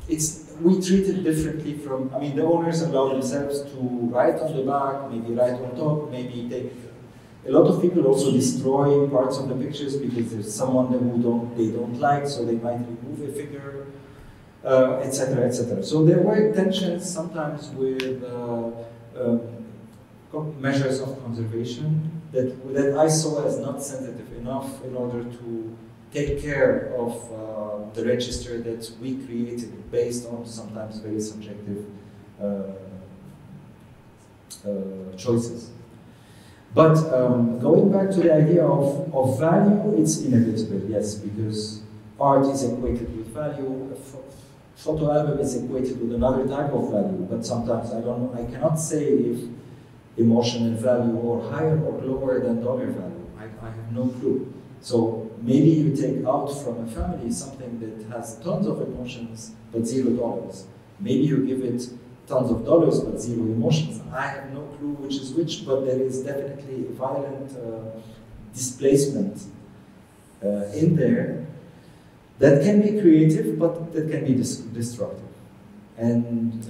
we treat it differently from, I mean, the owners allow themselves to write on the back, maybe write on top, maybe take. A lot of people also destroy parts of the pictures because there's someone that they don't like, so they might remove a figure, etc., etc. So there were tensions sometimes with measures of conservation that I saw as not sensitive enough in order to take care of the register that we created based on sometimes very subjective choices. But going back to the idea of value, it's inevitable, yes, because art is equated with value, a photo album is equated with another type of value, but sometimes I cannot say if emotional value or higher or lower than dollar value. I have no clue. So maybe you take out from a family something that has tons of emotions but $0. Maybe you give it tons of dollars but zero emotions. I have no clue which is which, but there is definitely a violent displacement in there that can be creative, but that can be destructive. And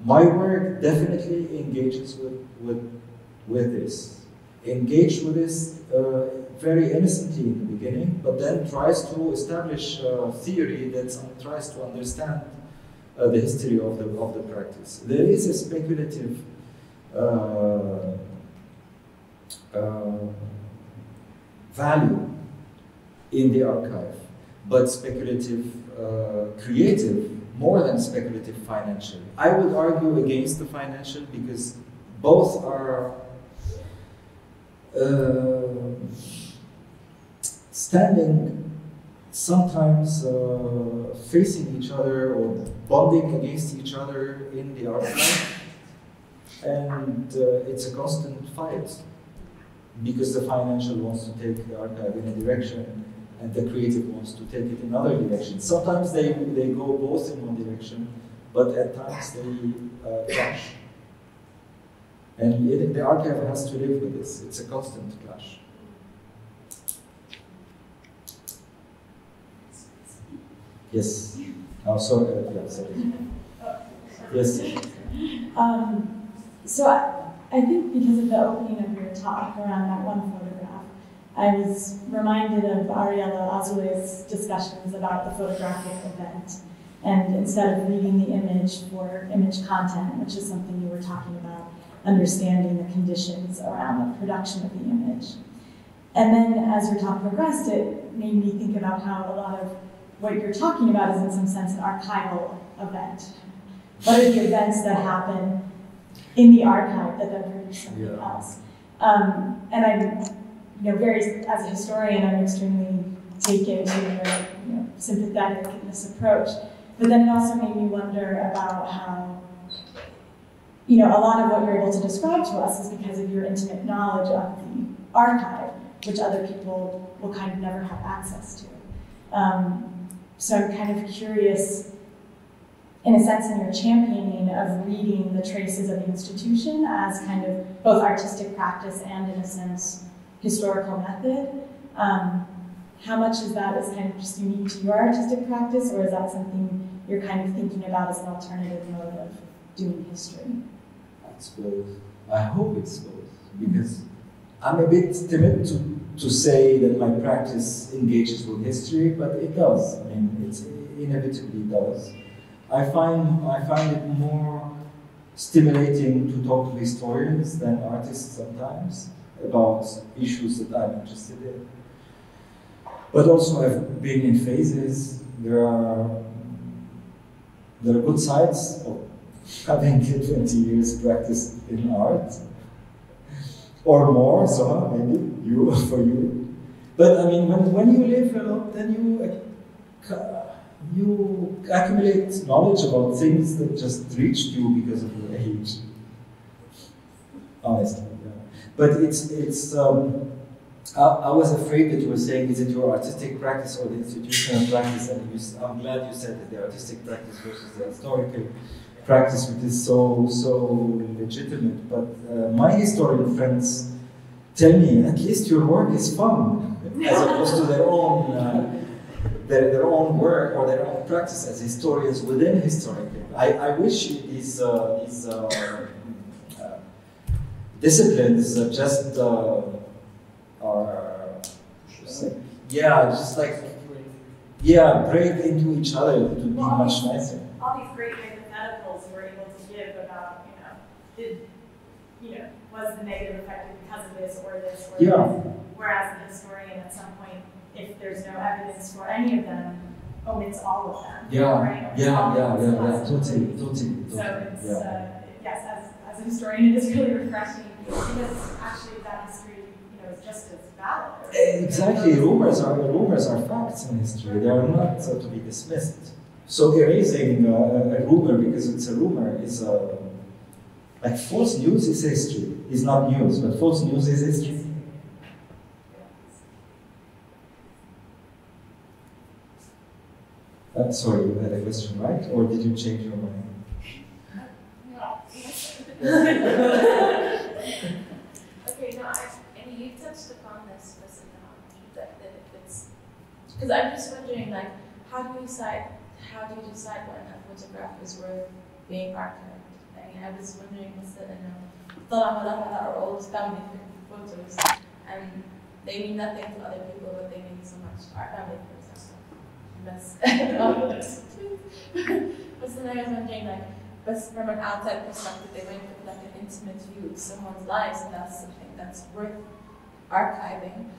my work definitely engages with this. Engaged with this very innocently in the beginning, but then tries to establish a theory that tries to understand the history of the practice. There is a speculative value in the archive, but speculative, creative, more than speculative financial. I would argue against the financial because both are standing sometimes facing each other or bonding against each other in the archive, and it's a constant fight. because the financial wants to take the archive in a direction and the creative wants to take it in another direction. Sometimes they go both in one direction, but at times they clash. And the archive has to live with this. It's a constant clash. Yes. Oh, sorry. Yeah, sorry. Yes. So I think because of the opening of your talk around that one photograph, I was reminded of Ariella Azule's discussions about the photographic event. And instead of reading the image for image content, which is something you were talking about, understanding the conditions around the production of the image. And then as your talk progressed, it made me think about how a lot of what you're talking about is in some sense an archival event. What are the events that happen in the archive that then produce something else? And I'm, as a historian, I'm extremely taken to sympathetic in this approach. But then it also made me wonder about how, a lot of what you're able to describe to us is because of your intimate knowledge of the archive, which other people will kind of never have access to. So I'm kind of curious, in a sense, in your championing of reading the traces of the institution as kind of both artistic practice and, in a sense, historical method. How much of that is kind of just unique to your artistic practice, or is that something you're kind of thinking about as an alternative mode of doing history? It's both. I hope it's both, because I'm a bit timid to say that my practice engages with history, but it does. I mean, it inevitably does. I find it more stimulating to talk to historians than artists sometimes about issues that I'm interested in. But also I've been in phases. There are good sides of having 20 years practice in art, or more, so maybe for you. But I mean, when you live a lot, then you accumulate knowledge about things that just reached you because of your age. Honestly, yeah. But it's. I was afraid that you were saying, is it your artistic practice or the institutional practice? And I'm glad you said that the artistic practice versus the historical practice, which is so legitimate. But my historian friends tell me, at least your work is fun, as opposed to their own work or their own practice as historians within historical. I wish these disciplines just break into each other. It would be much nicer. All these great hypotheticals you were able to give about, was the negative affected because of this or this or this. Whereas a historian at some point, if there's no evidence for any of them, omits all of them. Totally. So it's, yes, as a historian, it is really refreshing because actually that history, is just as valid. Exactly, rumors are facts in history. They are not to be dismissed. So erasing a rumor because it's a rumor is like false news is history. It's not news, but false news is history. Sorry, you had a question, right? Or did you change your mind? You touched upon this that it's because I'm just wondering, how do you decide when a photograph is worth being archived? I mean, I was wondering are old family photos, and they mean nothing to other people, but they mean so much to our family, for example. But then I was wondering, but from an outside perspective, they went with an intimate view of someone's lives, and that's something that's worth archiving.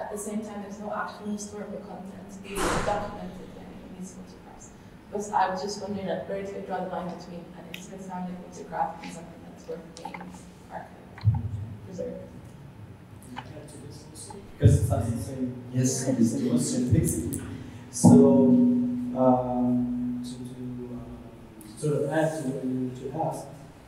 At the same time, there's no actual historical content being documented in these photographs. But I was just wondering where do you draw the line between an intimate family photograph and something that's worth being archived, preserved? Because it's not the same. Yes, it is. So, to sort of add to what you to ask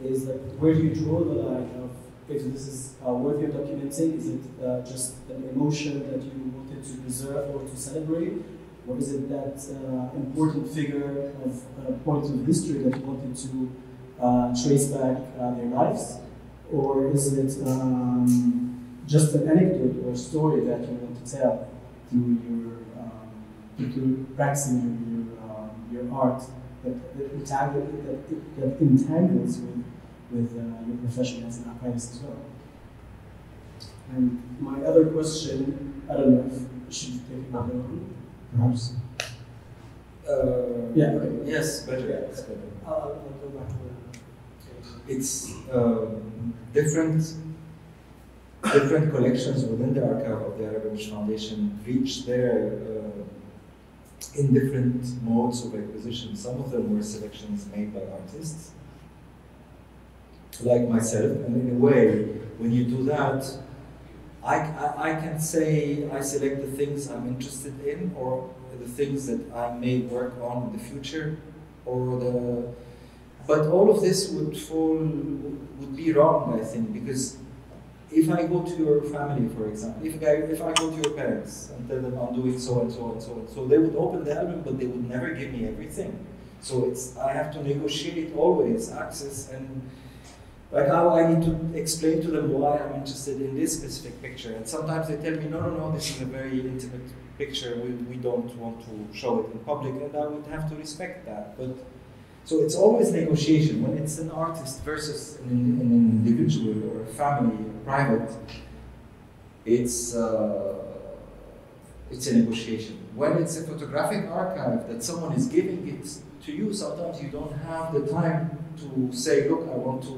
is where do you draw the line of okay, so this is worthy of documenting? Is it just an emotion that you wanted to preserve or to celebrate? Or is it that important figure of point of history that you wanted to trace back their lives? Or is it just an anecdote or a story that you want to tell through through practicing your art that entangles with your profession as an archivist as well? And my other question, I don't know if I should take another one, perhaps. Yeah. Yes, better. Yeah, it's better. I'll go back to that. It's different collections within the archive of the Arab Image Foundation reach their in different modes of acquisition. Some of them were selections made by artists, like myself, and in a way, when you do that, I can say I select the things I'm interested in, or the things that I may work on in the future, but all of this would be wrong, I think, because if I go to your family, for example, if I go to your parents and tell them I'm doing so and so and so and so, they would open the album, but they would never give me everything. So I have to negotiate always access, and like I need to explain to them why I'm interested in this specific picture. And sometimes they tell me, no, this is a very intimate picture. We don't want to show it in public, and I would have to respect that. But so it's always negotiation. When it's an artist versus an individual or a family, or private, it's a negotiation. When it's a photographic archive that someone is giving it to you, sometimes you don't have the time to say, look, I want to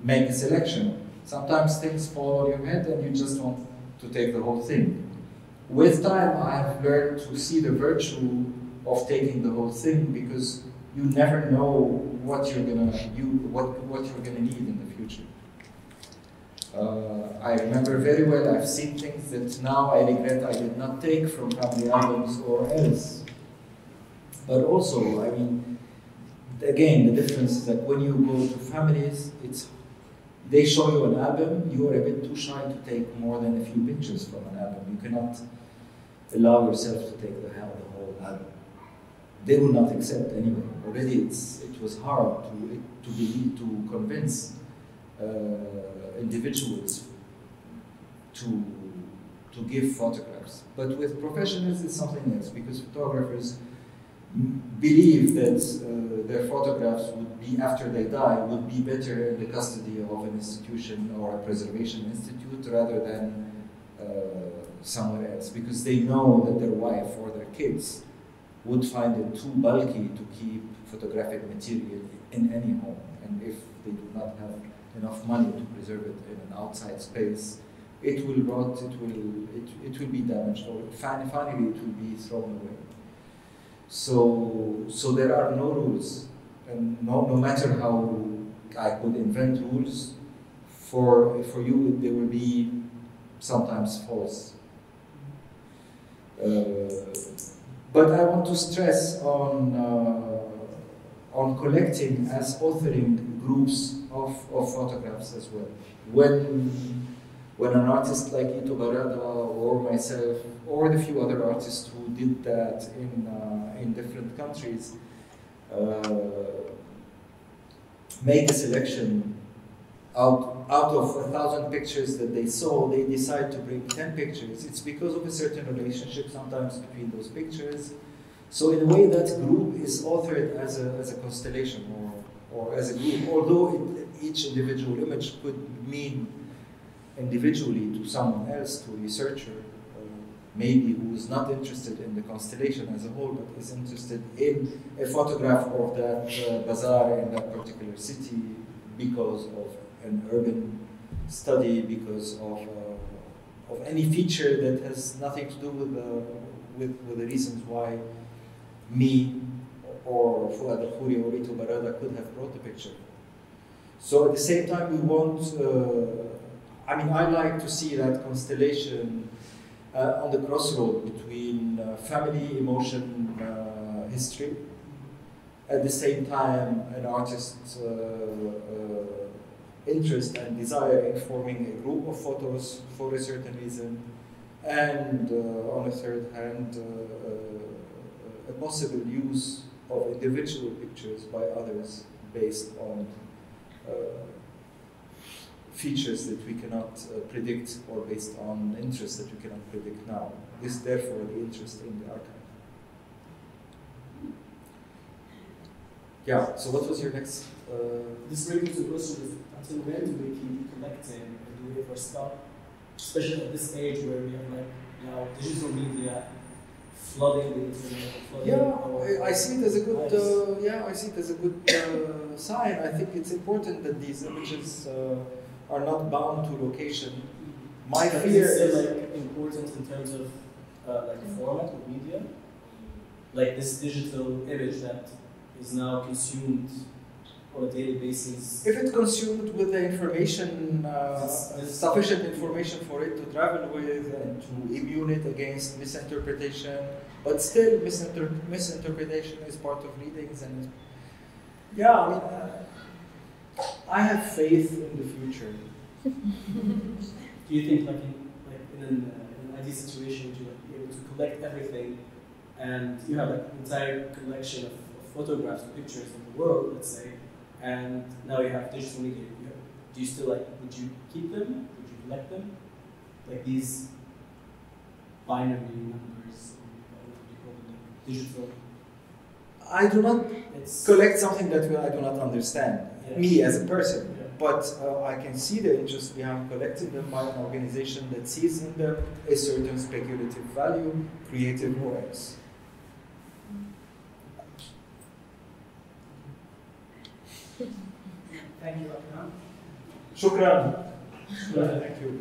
make a selection. Sometimes things fall on your head and you just want to take the whole thing. With time, I have learned to see the virtue of taking the whole thing, because you never know what you're gonna need in the future. I remember very well, I've seen things that now I regret I did not take from family albums or else. But also, I mean, again, the difference is that when you go to families, they show you an album, you are a bit too shy to take more than a few pictures from an album. You cannot allow yourself to take the whole album. They will not accept anyway. Already it was hard to convince individuals to give photographs. But with professionals it's something else, because photographers believe that their photographs would be, after they die, would be better in the custody of an institution or a preservation institute rather than somewhere else, because they know that their wife or their kids would find it too bulky to keep photographic material in any home, and if they do not have enough money to preserve it in an outside space, it will rot, it will be damaged, or finally it will be thrown away. So there are no rules, and no matter how I could invent rules, for you they will be sometimes false. But I want to stress on collecting as authoring groups of photographs as well. When an artist like Ito Barada or myself or the few other artists who did that in different countries make a selection out of 1,000 pictures that they saw, they decide to bring 10 pictures. It's because of a certain relationship sometimes between those pictures. So in a way that group is authored as a constellation or as a group, although each individual image could mean individually to someone else, to a researcher, maybe who is not interested in the constellation as a whole, but is interested in a photograph of that bazaar in that particular city because of an urban study, because of any feature that has nothing to do with the reasons why me or Fuad Al-Khouri or Ito Barada could have brought the picture. So at the same time we want, I mean, I like to see that constellation on the crossroad between family, emotion, history. At the same time, an artist interest and desire in forming a group of photos for a certain reason, and on the third hand, a possible use of individual pictures by others based on features that we cannot predict, or based on interests that we cannot predict now. This, therefore, the interest in the archive. Yeah, so what was your next? This brings me to the question is, until when do we keep collecting, and do we ever stop? Especially at this age where we have like now digital media flooding the internet. Yeah, I see it as a good. I see it as a good sign. I think it's important that these images are not bound to location. My fear is like important in terms of like format of media, like this digital image that is now consumed on a daily basis. If it's consumed with the information, sufficient information for it to travel with and to immune it against misinterpretation, but still misinterpretation is part of readings, and yeah, I mean, I have faith in the future. Do you think, like in an ideal situation, would you like be able to collect everything, and you have like an entire collection of photographs, pictures of the world, let's say, and now you have digital media? Do you still like? Would you keep them? Would you collect them? Like these binary numbers, digital. I do not collect something that I do not understand. Yeah. Me as a person. Yeah. But I can see the interest behind collecting them by an organization that sees in them a certain speculative value, creative or else. Thank you, Akram. Shukran. Thank you.